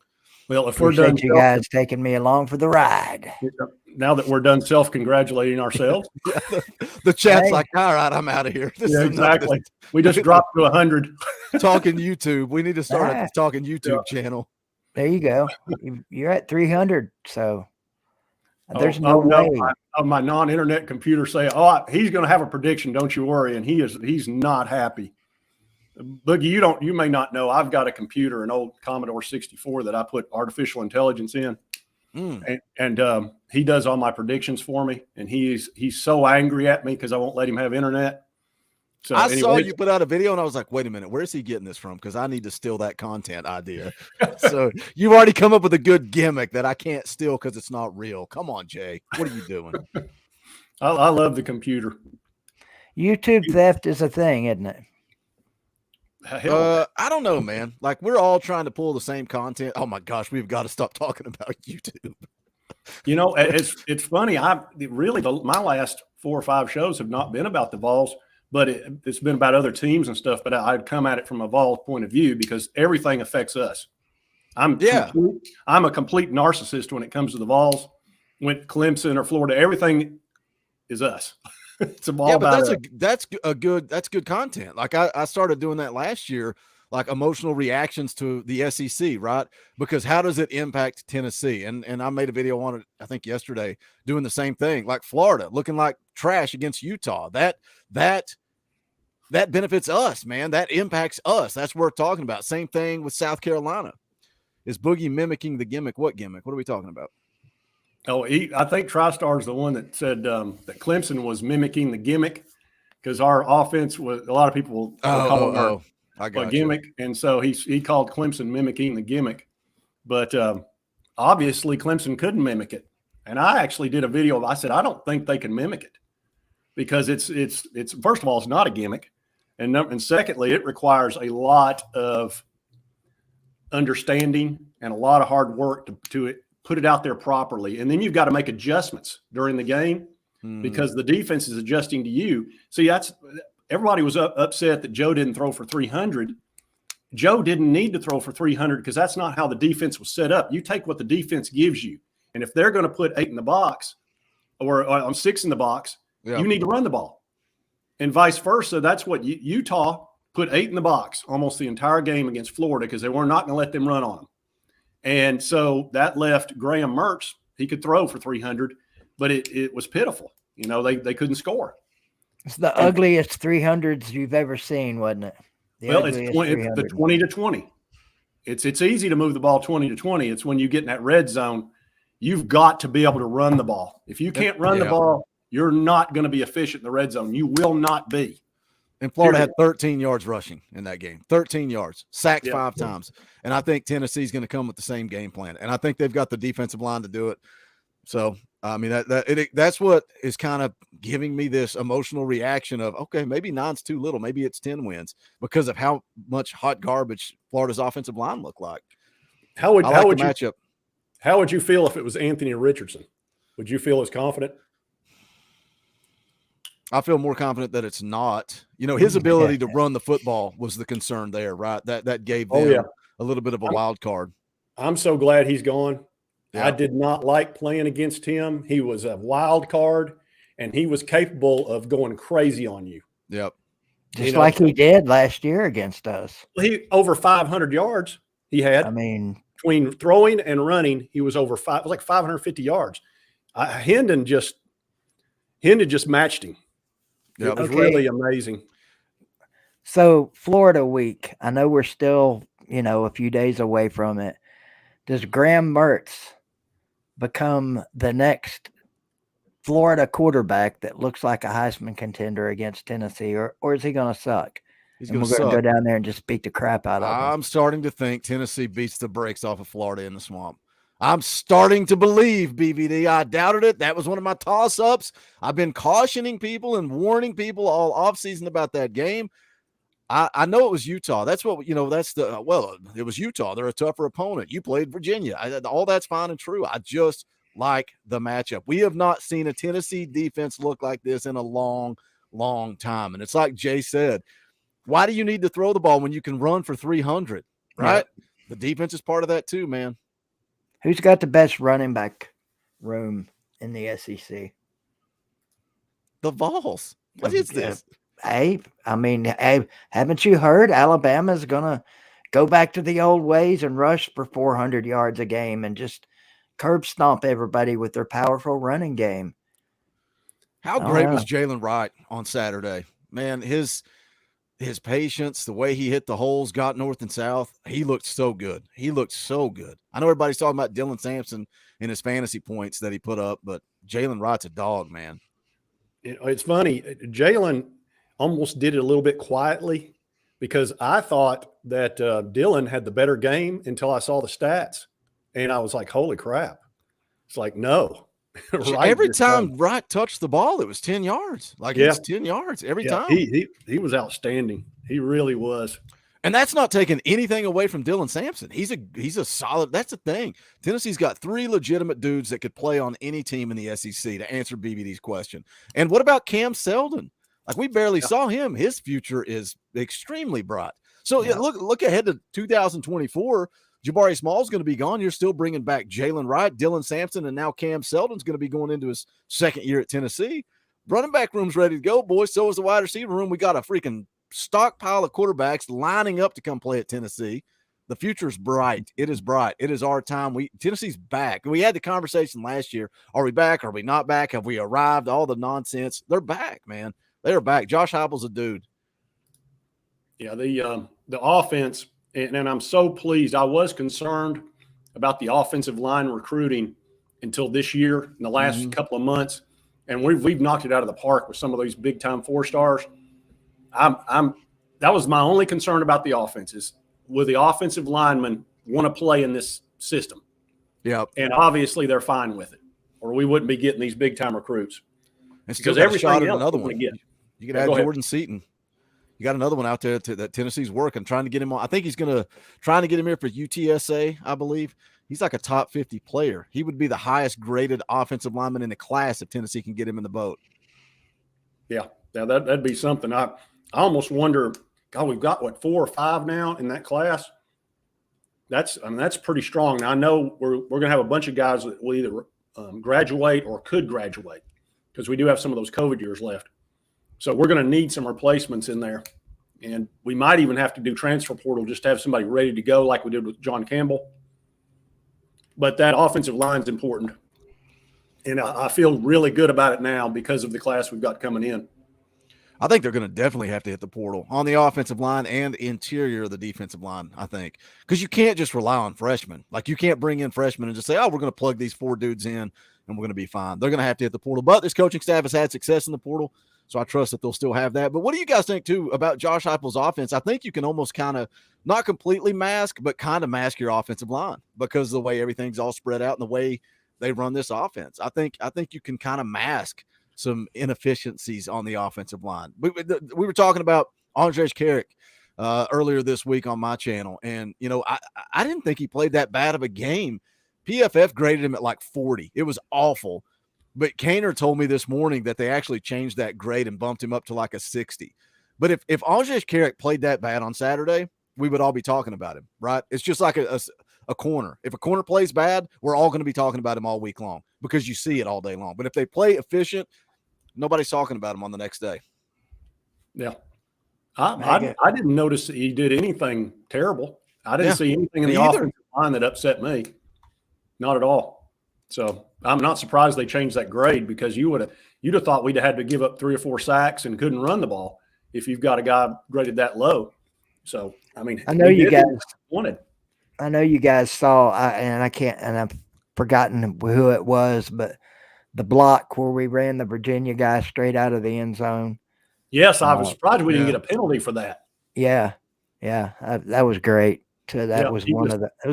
Well, if we're done, you guys taking me along for the ride. Now that we're done self-congratulating ourselves, the chat's like, all right, I'm out of here. Exactly. We just dropped to 100. Talking YouTube. We need to start a Talking YouTube channel. There you go. You're at 300. So there's no way. My non-internet computer say, he's going to have a prediction. Don't you worry. And he's not happy. Boogie, you may not know, I've got a computer, an old Commodore 64 that I put artificial intelligence in. And he does all my predictions for me. And he's so angry at me because I won't let him have internet. So I saw you put out a video and I was like, wait a minute, where's he getting this from? Because I need to steal that content idea. So you've already come up with a good gimmick that I can't steal because it's not real. Come on, Jay. What are you doing? I love the computer. YouTube theft is a thing, isn't it? I don't know, man. Like we're all trying to pull the same content. Oh my gosh, we've got to stop talking about YouTube. It's funny. My last 4 or 5 shows have not been about the Vols, but it's been about other teams and stuff. But I'd come at it from a Vols point of view because everything affects us. I'm a complete narcissist when it comes to the Vols. When Clemson or Florida, everything is us. It's a ball. Yeah, but that's good content. Like I started doing that last year, like emotional reactions to the SEC, right? Because how does it impact Tennessee? And I made a video on it, I think yesterday, doing the same thing. Like Florida looking like trash against Utah. That benefits us, man. That impacts us. That's what we're talking about. Same thing with South Carolina. Is Boogie mimicking the gimmick? What gimmick? What are we talking about? Oh, I think TriStar is the one that said that Clemson was mimicking the gimmick because our offense was a lot of people call it a gimmick, and so he called Clemson mimicking the gimmick. But obviously, Clemson couldn't mimic it, and I actually did a video. I said I don't think they can mimic it because it's first of all it's not a gimmick, and secondly it requires a lot of understanding and a lot of hard work to put it out there properly. And then you've got to make adjustments during the game because the defense is adjusting to you. See, everybody was upset that Joe didn't throw for 300. Joe didn't need to throw for 300 because that's not how the defense was set up. You take what the defense gives you. And if they're going to put 8 in the box or 6 in the box, you need to run the ball. And vice versa. That's what Utah put 8 in the box almost the entire game against Florida because they were not going to let them run on them. And so that left Graham Mertz. He could throw for 300, but it was pitiful. They couldn't score. It's the ugliest 300s you've ever seen, wasn't it? It's the 20 to 20. It's easy to move the ball 20 to 20. It's when you get in that red zone, you've got to be able to run the ball. If you can't run the ball, you're not going to be efficient in the red zone. You will not be. And Florida had 13 yards rushing in that game, 13 yards, sacked 5 times. And I think Tennessee's going to come with the same game plan. And I think they've got the defensive line to do it. So, I mean, that's what is kind of giving me this emotional reaction of, okay, maybe 9's too little. Maybe it's 10 wins because of how much hot garbage Florida's offensive line looked like. How would you feel if it was Anthony Richardson? Would you feel as confident? I feel more confident that it's not. His ability to run the football was the concern there, right? That gave them a little bit of a wild card. I'm so glad he's gone. Yeah. I did not like playing against him. He was a wild card, and he was capable of going crazy on you. Yep. Just like he did last year against us. He over 500 yards he had. I mean, between throwing and running, he was over 550 yards. Hendon just matched him. It was really amazing. So Florida week, I know we're still, a few days away from it. Does Graham Mertz become the next Florida quarterback that looks like a Heisman contender against Tennessee, or is he going to suck? We're going to go down there and just beat the crap out of him. I'm starting to think Tennessee beats the brakes off of Florida in the swamp. I'm starting to believe, BVD. I doubted it. That was one of my toss-ups. I've been cautioning people and warning people all offseason about that game. I know it was Utah. That's what, it was Utah. They're a tougher opponent. You played Virginia. All that's fine and true. I just like the matchup. We have not seen a Tennessee defense look like this in a long, long time. And it's like Jay said, why do you need to throw the ball when you can run for 300, right? Yeah. The defense is part of that too, man. Who's got the best running back room in the SEC? The Vols. What is this? Hey, haven't you heard Alabama's going to go back to the old ways and rush for 400 yards a game and just curb stomp everybody with their powerful running game? How great was Jalen Wright on Saturday? Man, his patience, the way he hit the holes, got north and south, he looked so good. I know everybody's talking about Dylan Sampson and his fantasy points that he put up, but Jalen Wright's a dog, man. It's funny. Jalen almost did it a little bit quietly because I thought that Dylan had the better game until I saw the stats. And I was like, holy crap. It's like, no. Every time Wright touched the ball, it was 10 yards. It's 10 yards every time. He was outstanding. He really was. And that's not taking anything away from Dylan Sampson. He's a solid. That's the thing. Tennessee's got 3 legitimate dudes that could play on any team in the SEC, to answer BBD's question. And what about Cam Seldon? Like, we barely saw him. His future is extremely bright. So look ahead to 2024. Jabari Small's going to be gone. You're still bringing back Jalen Wright, Dylan Sampson, and now Cam Seldon's going to be going into his 2nd year at Tennessee. Running back room's ready to go, boys. So is the wide receiver room. We got a freaking stockpile of quarterbacks lining up to come play at Tennessee. The future's bright. It is bright. It is our time. Tennessee's back. We had the conversation last year. Are we back? Are we not back? Have we arrived? All the nonsense. They're back, man. They're back. Josh Heupel's a dude. Yeah, the offense, and I'm so pleased. I was concerned about the offensive line recruiting until this year, in the last couple of months, and we've knocked it out of the park with some of these big time 4-stars. That was my only concern about the offenses. Will the offensive linemen want to play in this system? Yeah, and obviously they're fine with it, or we wouldn't be getting these big time recruits. And still got a shot at another one. You could add Jordan Seaton. You got another one out there that Tennessee's working, trying to get him on. I think he's trying to get him here for UTSA, I believe. He's like a top 50 player. He would be the highest graded offensive lineman in the class if Tennessee can get him in the boat. Yeah, that'd be something. I almost wonder, God, we've got, 4 or 5 now in that class? That's pretty strong. Now, I know we're going to have a bunch of guys that will either graduate or could graduate, because we do have some of those COVID years left. So we're going to need some replacements in there. And we might even have to do transfer portal just to have somebody ready to go like we did with John Campbell. But that offensive line is important. And I feel really good about it now because of the class we've got coming in. I think they're going to definitely have to hit the portal on the offensive line and interior of the defensive line, I think. Because you can't just rely on freshmen. Like, you can't bring in freshmen and just say, oh, we're going to plug these 4 dudes in and we're going to be fine. They're going to have to hit the portal. But this coaching staff has had success in the portal, so I trust that they'll still have that. But what do you guys think, too, about Josh Heupel's offense? I think you can almost kind of not completely mask, but kind of mask your offensive line because of the way everything's all spread out and the way they run this offense. I think you can kind of mask some inefficiencies on the offensive line. We were talking about Andrej Karic earlier this week on my channel, and I didn't think he played that bad of a game. PFF graded him at like 40. It was awful. But Kaner told me this morning that they actually changed that grade and bumped him up to like a 60. But if Andrej Karic played that bad on Saturday, we would all be talking about him, right? It's just like a corner. If a corner plays bad, we're all going to be talking about him all week long because you see it all day long. But if they play efficient, nobody's talking about him on the next day. Yeah. I didn't notice that he did anything terrible. I didn't see anything in the offensive line that upset me. Not at all. So I'm not surprised they changed that grade, because you'd have thought we'd have had to give up 3 or 4 sacks and couldn't run the ball if you've got a guy graded that low. So, I mean, I know you guys wanted. I know you guys saw, and I've forgotten who it was, but the block where we ran the Virginia guy straight out of the end zone. Yes, I was surprised we didn't get a penalty for that. Yeah, that was great. So that was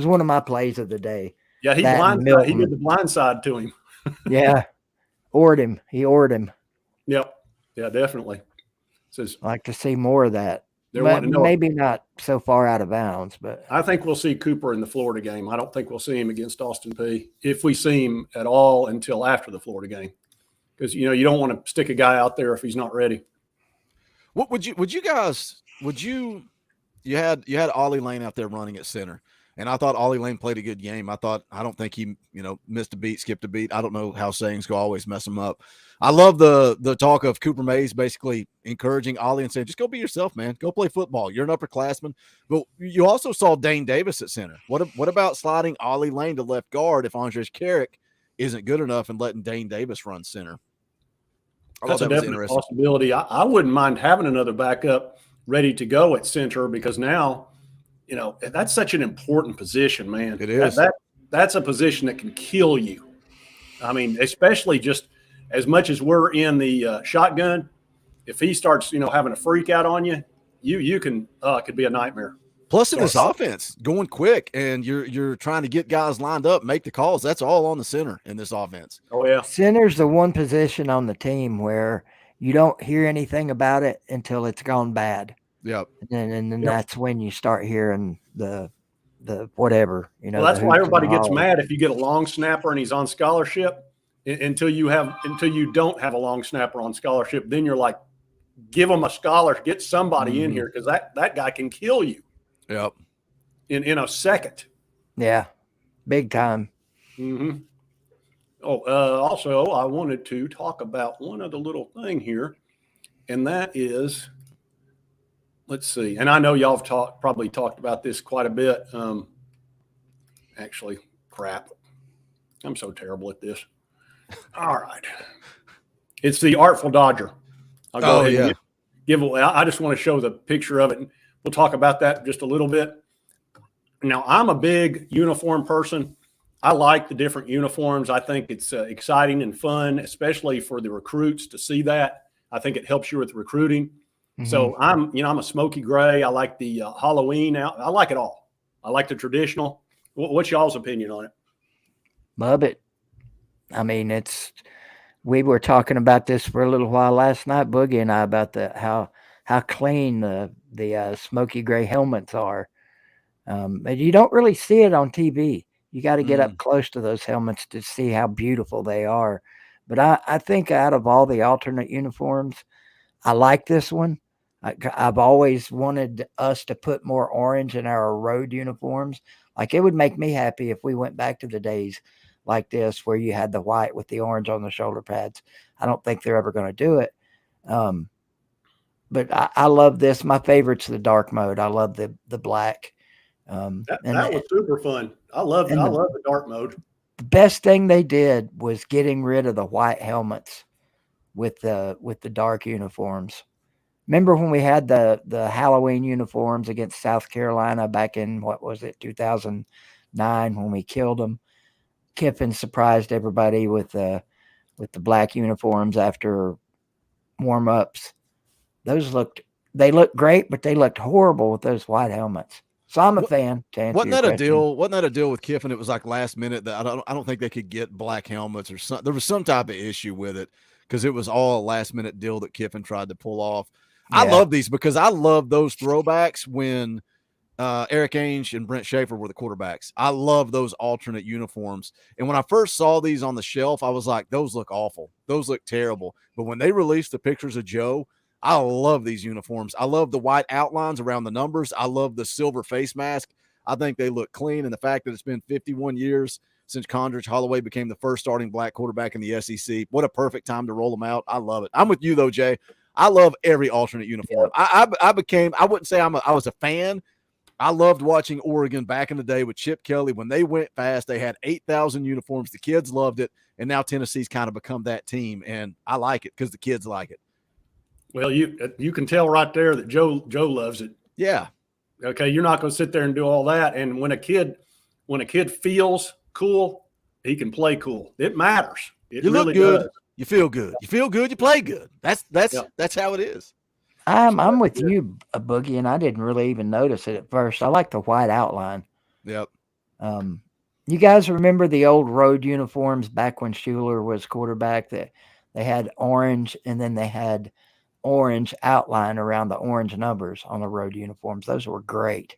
one of my plays of the day. Yeah, he did the blind side to him. Yeah, He ored him. Yep. Yeah, definitely. I'd like to see more of that. Maybe not so far out of bounds, but I think we'll see Cooper in the Florida game. I don't think we'll see him against Austin Peay, if we see him at all, until after the Florida game, because you don't want to stick a guy out there if he's not ready. What would you guys had Ollie Lane out there running at center, and I thought Ollie Lane played a good game. I don't think he missed a beat, skipped a beat. I don't know how sayings go, always mess him up. I love the talk of Cooper Mays basically encouraging Ollie and saying, just go be yourself, man. Go play football. You're an upperclassman. But you also saw Dane Davis at center. What about sliding Ollie Lane to left guard if Andrej Karic isn't good enough and letting Dane Davis run center? That's a definite possibility. I wouldn't mind having another backup ready to go at center, because now, that's such an important position, man. It is. That's a position that can kill you. I mean, especially just as much as we're in the shotgun, if he starts, having a freak out on you, you can it could be a nightmare. Plus, in this offense, going quick, and you're trying to get guys lined up, make the calls. That's all on the center in this offense. Oh yeah, center's the one position on the team where you don't hear anything about it until it's gone bad. Yep. And then Yep. that's when you start hearing the whatever, you know. Well, that's the why hoots and everybody gets hollers. mad if you get a long snapper and he's on scholarship until you don't have a long snapper on scholarship. Then you're like, give him a scholar, get somebody in here, because that guy can kill you. Yep. In a second. Yeah, big time. Mm-hmm. Oh, also, I wanted to talk about one other little thing here, and that is, let's see, and I know y'all have probably talked about this quite a bit. Actually, crap, I'm so terrible at this. All right, it's the Artful Dodger. I'll go ahead and give away. I just want to show the picture of it, and we'll talk about that just a little bit. Now, I'm a big uniform person. I like the different uniforms. I think it's exciting and fun, especially for the recruits to see that. I think it helps you with recruiting. Mm-hmm. So I'm a smoky gray. I like the Halloween out. I like it all. I like the traditional. What's y'all's opinion on it? Love it. I mean, we were talking about this for a little while last night, Boogie and I, about how clean the smoky gray helmets are. But you don't really see it on TV. You got to get up close to those helmets to see how beautiful they are. But I think out of all the alternate uniforms, I like this one. I've always wanted us to put more orange in our road uniforms. Like, it would make me happy if we went back to the days like this where you had the white with the orange on the shoulder pads. I don't think they're ever going to do it. But I love this. My favorite's the dark mode. I love the black. That was super fun. I love the dark mode. The best thing they did was getting rid of the white helmets with the dark uniforms. Remember when we had the Halloween uniforms against South Carolina back in, 2009, when we killed them? Kiffin surprised everybody with the black uniforms after warm-ups. They looked great, but they looked horrible with those white helmets. So I'm a fan. Wasn't that a deal? Wasn't that a deal with Kiffin? It was like last minute that I don't think they could get black helmets or something. There was some type of issue with it because it was all a last minute deal that Kiffin tried to pull off. Yeah. I love these because I love those throwbacks when Eric Ainge and Brent Schaefer were the quarterbacks. I love those alternate uniforms. And when I first saw these on the shelf, I was like, those look awful. Those look terrible. But when they released the pictures of Joe, I love these uniforms. I love the white outlines around the numbers. I love the silver face mask. I think they look clean. And the fact that it's been 51 years since Condridge Holloway became the first starting black quarterback in the SEC. What a perfect time to roll them out. I love it. I'm with you, though, Jay. I love every alternate uniform. Yeah. I wouldn't say I was a fan. I loved watching Oregon back in the day with Chip Kelly. When they went fast, they had 8,000 uniforms. The kids loved it. And now Tennessee's kind of become that team. And I like it because the kids like it. Well, you can tell right there that Joe loves it. Yeah. Okay, you're not going to sit there and do all that. And when a kid feels cool, he can play cool. It matters. It you really look good. does. You feel good. You feel good. You play good. That's how it is. I'm with you, Boogie, and I didn't really even notice it at first. I like the white outline. Yep. You guys remember the old road uniforms back when Schuler was quarterback? That they had orange, and then they had orange outline around the orange numbers on the road uniforms. Those were great.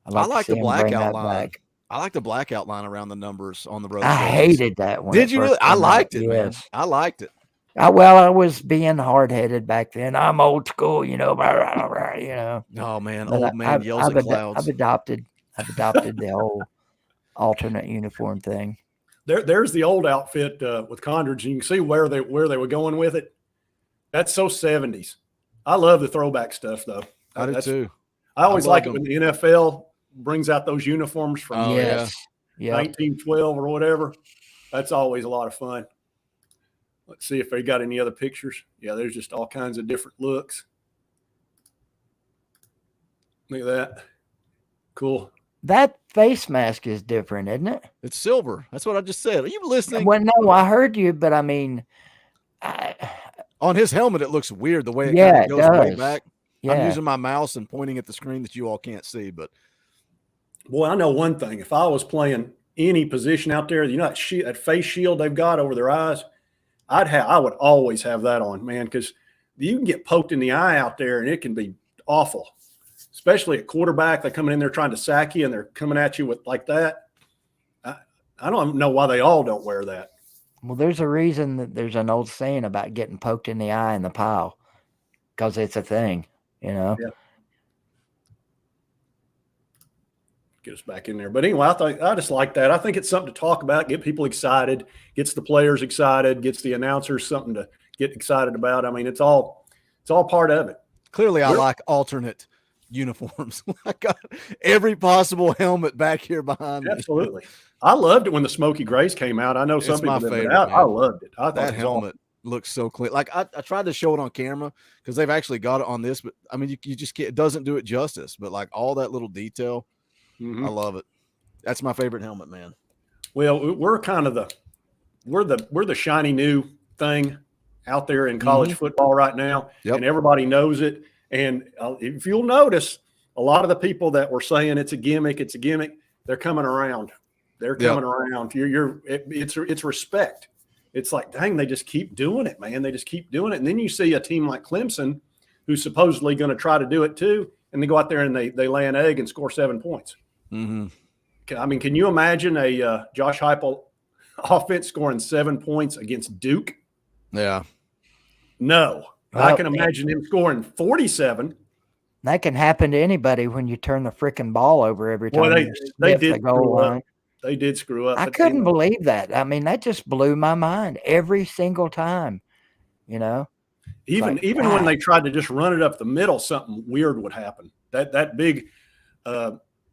I like the black outline. I like the black outline around the numbers on the road. I hated that one. Did you really? I liked it, man. I liked it. I was being hard-headed back then. I'm old school, blah, blah, blah, Oh man, old man yells at clouds. I've adopted the whole alternate uniform thing. There's the old outfit with Condridge. You can see where they were going with it. That's so 70s. I love the throwback stuff, though. I do too. I always like it when the NFL brings out those uniforms from 1912 or whatever. That's always a lot of fun. Let's see if they got any other pictures. Yeah, there's just all kinds of different looks. Look at that. Cool. That face mask is different, isn't it? It's silver. That's what I just said. Are you listening? Well, no, I heard you, but I mean, on his helmet, it looks weird the way it kind of goes way back. Yeah. I'm using my mouse and pointing at the screen that you all can't see, but boy, I know one thing. If I was playing any position out there, that face shield they've got over their eyes, I would always have that on, man, because you can get poked in the eye out there, and it can be awful, especially at quarterback. They're coming in there trying to sack you, and they're coming at you with like that. I don't know why they all don't wear that. Well, there's a reason that there's an old saying about getting poked in the eye in the pile, because it's a thing, you know. Yeah. Get us back in there. But anyway, I just like that. I think it's something to talk about, get people excited, gets the players excited, gets the announcers something to get excited about. I mean, it's all part of it. Clearly, I like alternate uniforms. I got every possible helmet back here behind me. Absolutely. I loved it when the Smoky Grays came out. I know some people didn't, but I loved it. I thought that helmet looks so clean. Like I tried to show it on camera because they've actually got it on this, but I mean, you just can't, it doesn't do it justice. But like all that little detail, I love it. That's my favorite helmet, man. Well, we're kind of we're the shiny new thing out there in college football right now, and everybody knows it. And if you'll notice, a lot of the people that were saying it's a gimmick, they're coming around. They're coming around. It's respect. It's like, dang, they just keep doing it, man. They just keep doing it. And then you see a team like Clemson, who's supposedly going to try to do it too, and they go out there and they lay an egg and score 7 points. I mean, can you imagine a Josh Heupel offense scoring 7 points against Duke? Yeah. No. Well, I can imagine him scoring 47. That can happen to anybody when you turn the freaking ball over every time. Well, they did the goal line. They did screw up. I couldn't believe that. I mean, that just blew my mind every single time, you know. Even when they tried to just run it up the middle, something weird would happen. That big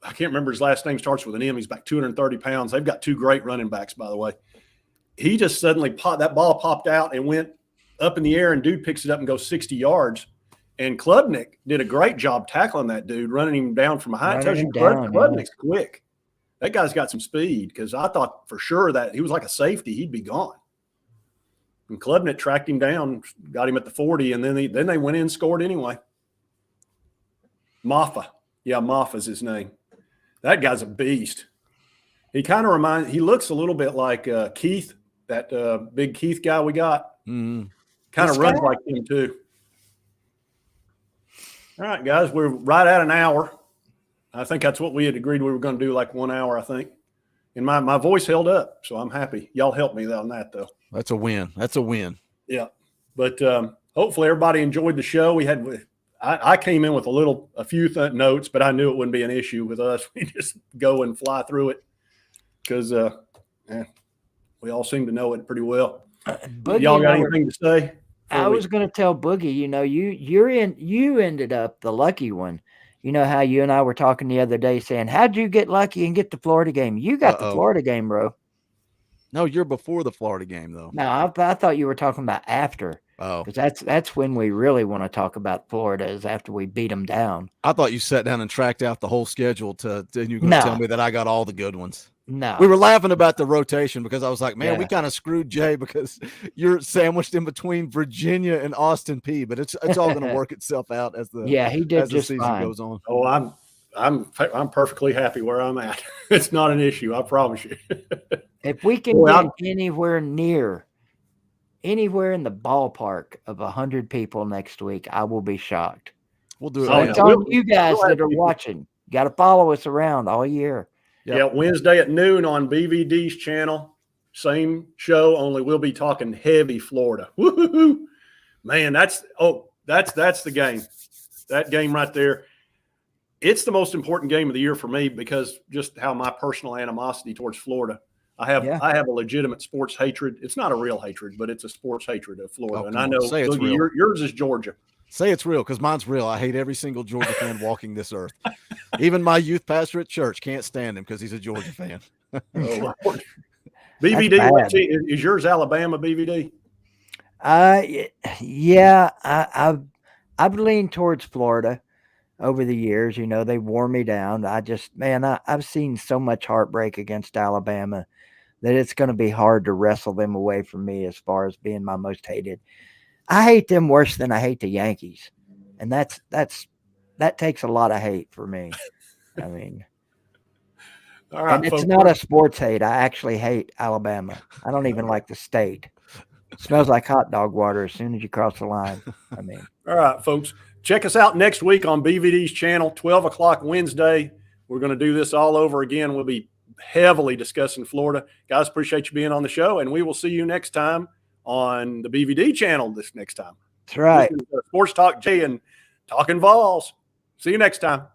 I can't remember his last name, starts with an M. He's about 230 pounds. They've got 2 great running backs, by the way. He just suddenly that ball popped out and went up in the air, and dude picks it up and goes 60 yards. And Klubnik did a great job tackling that dude, running him down from behind. Klubnik's quick. That guy's got some speed, because I thought for sure that he was like a safety. He'd be gone. And Klubnik tracked him down, got him at the 40, and then they went in and scored anyway. Maffa. Yeah, Maffa's his name. That guy's a beast. He kind of he looks a little bit like Keith, that big Keith guy we got. Kind of runs like him too. All right, guys, we're right at an hour. I think that's what we had agreed we were going to do, like 1 hour, I think. And my voice held up, so I'm happy. Y'all helped me on that, though. That's a win. That's a win. Yeah. But hopefully everybody enjoyed the show. I came in with a few notes, but I knew it wouldn't be an issue with us. We just go and fly through it because we all seem to know it pretty well. Y'all got anything to say? I was going to tell Boogie, you know, you ended up the lucky one. You know how you and I were talking the other day saying, how'd you get lucky and get the Florida game? You got the Florida game, bro. No, you're before the Florida game, though. No, I thought you were talking about after. Oh, because that's when we really want to talk about Florida, is after we beat them down. I thought you sat down and tracked out the whole schedule and you're going to tell me that I got all the good ones. No, we were laughing about the rotation because I was like, man, we kind of screwed Jay because you're sandwiched in between Virginia and Austin Peay, but it's all going to work itself out as the he did as the season goes on. Oh, I'm perfectly happy where I'm at. It's not an issue, I promise you. If we can get anywhere in the ballpark of 100 people next week, I will be shocked. We'll do it. So it's on you guys that are watching. You got to follow us around all year. Yeah, Wednesday at noon on BVD's channel. Same show, only we'll be talking heavy Florida. Woo-hoo-hoo. Man, that's the game. That game right there. It's the most important game of the year for me because just how my personal animosity towards Florida. I have a legitimate sports hatred. It's not a real hatred, but it's a sports hatred of Florida. And I know yours is Georgia. Say it's real, because mine's real. I hate every single Georgia fan walking this earth. Even my youth pastor at church can't stand him because he's a Georgia fan. BVD, is yours Alabama, BVD? Yeah, I've leaned towards Florida over the years. You know, they wore me down. I've seen so much heartbreak against Alabama that it's going to be hard to wrestle them away from me as far as being my most hated. I hate them worse than I hate the Yankees. And that takes a lot of hate for me. I mean, all right, and it's not a sports hate. I actually hate Alabama. I don't even like the state. Smells like hot dog water as soon as you cross the line. I mean, All right, folks. Check us out next week on BVD's channel, 12 o'clock Wednesday. We're going to do this all over again. We'll be heavily discussing Florida. Guys, appreciate you being on the show, and we will see you next time on the BVD channel this next time. that's right. This is Sports Talk Jay and Talkin Vawls. See you next time.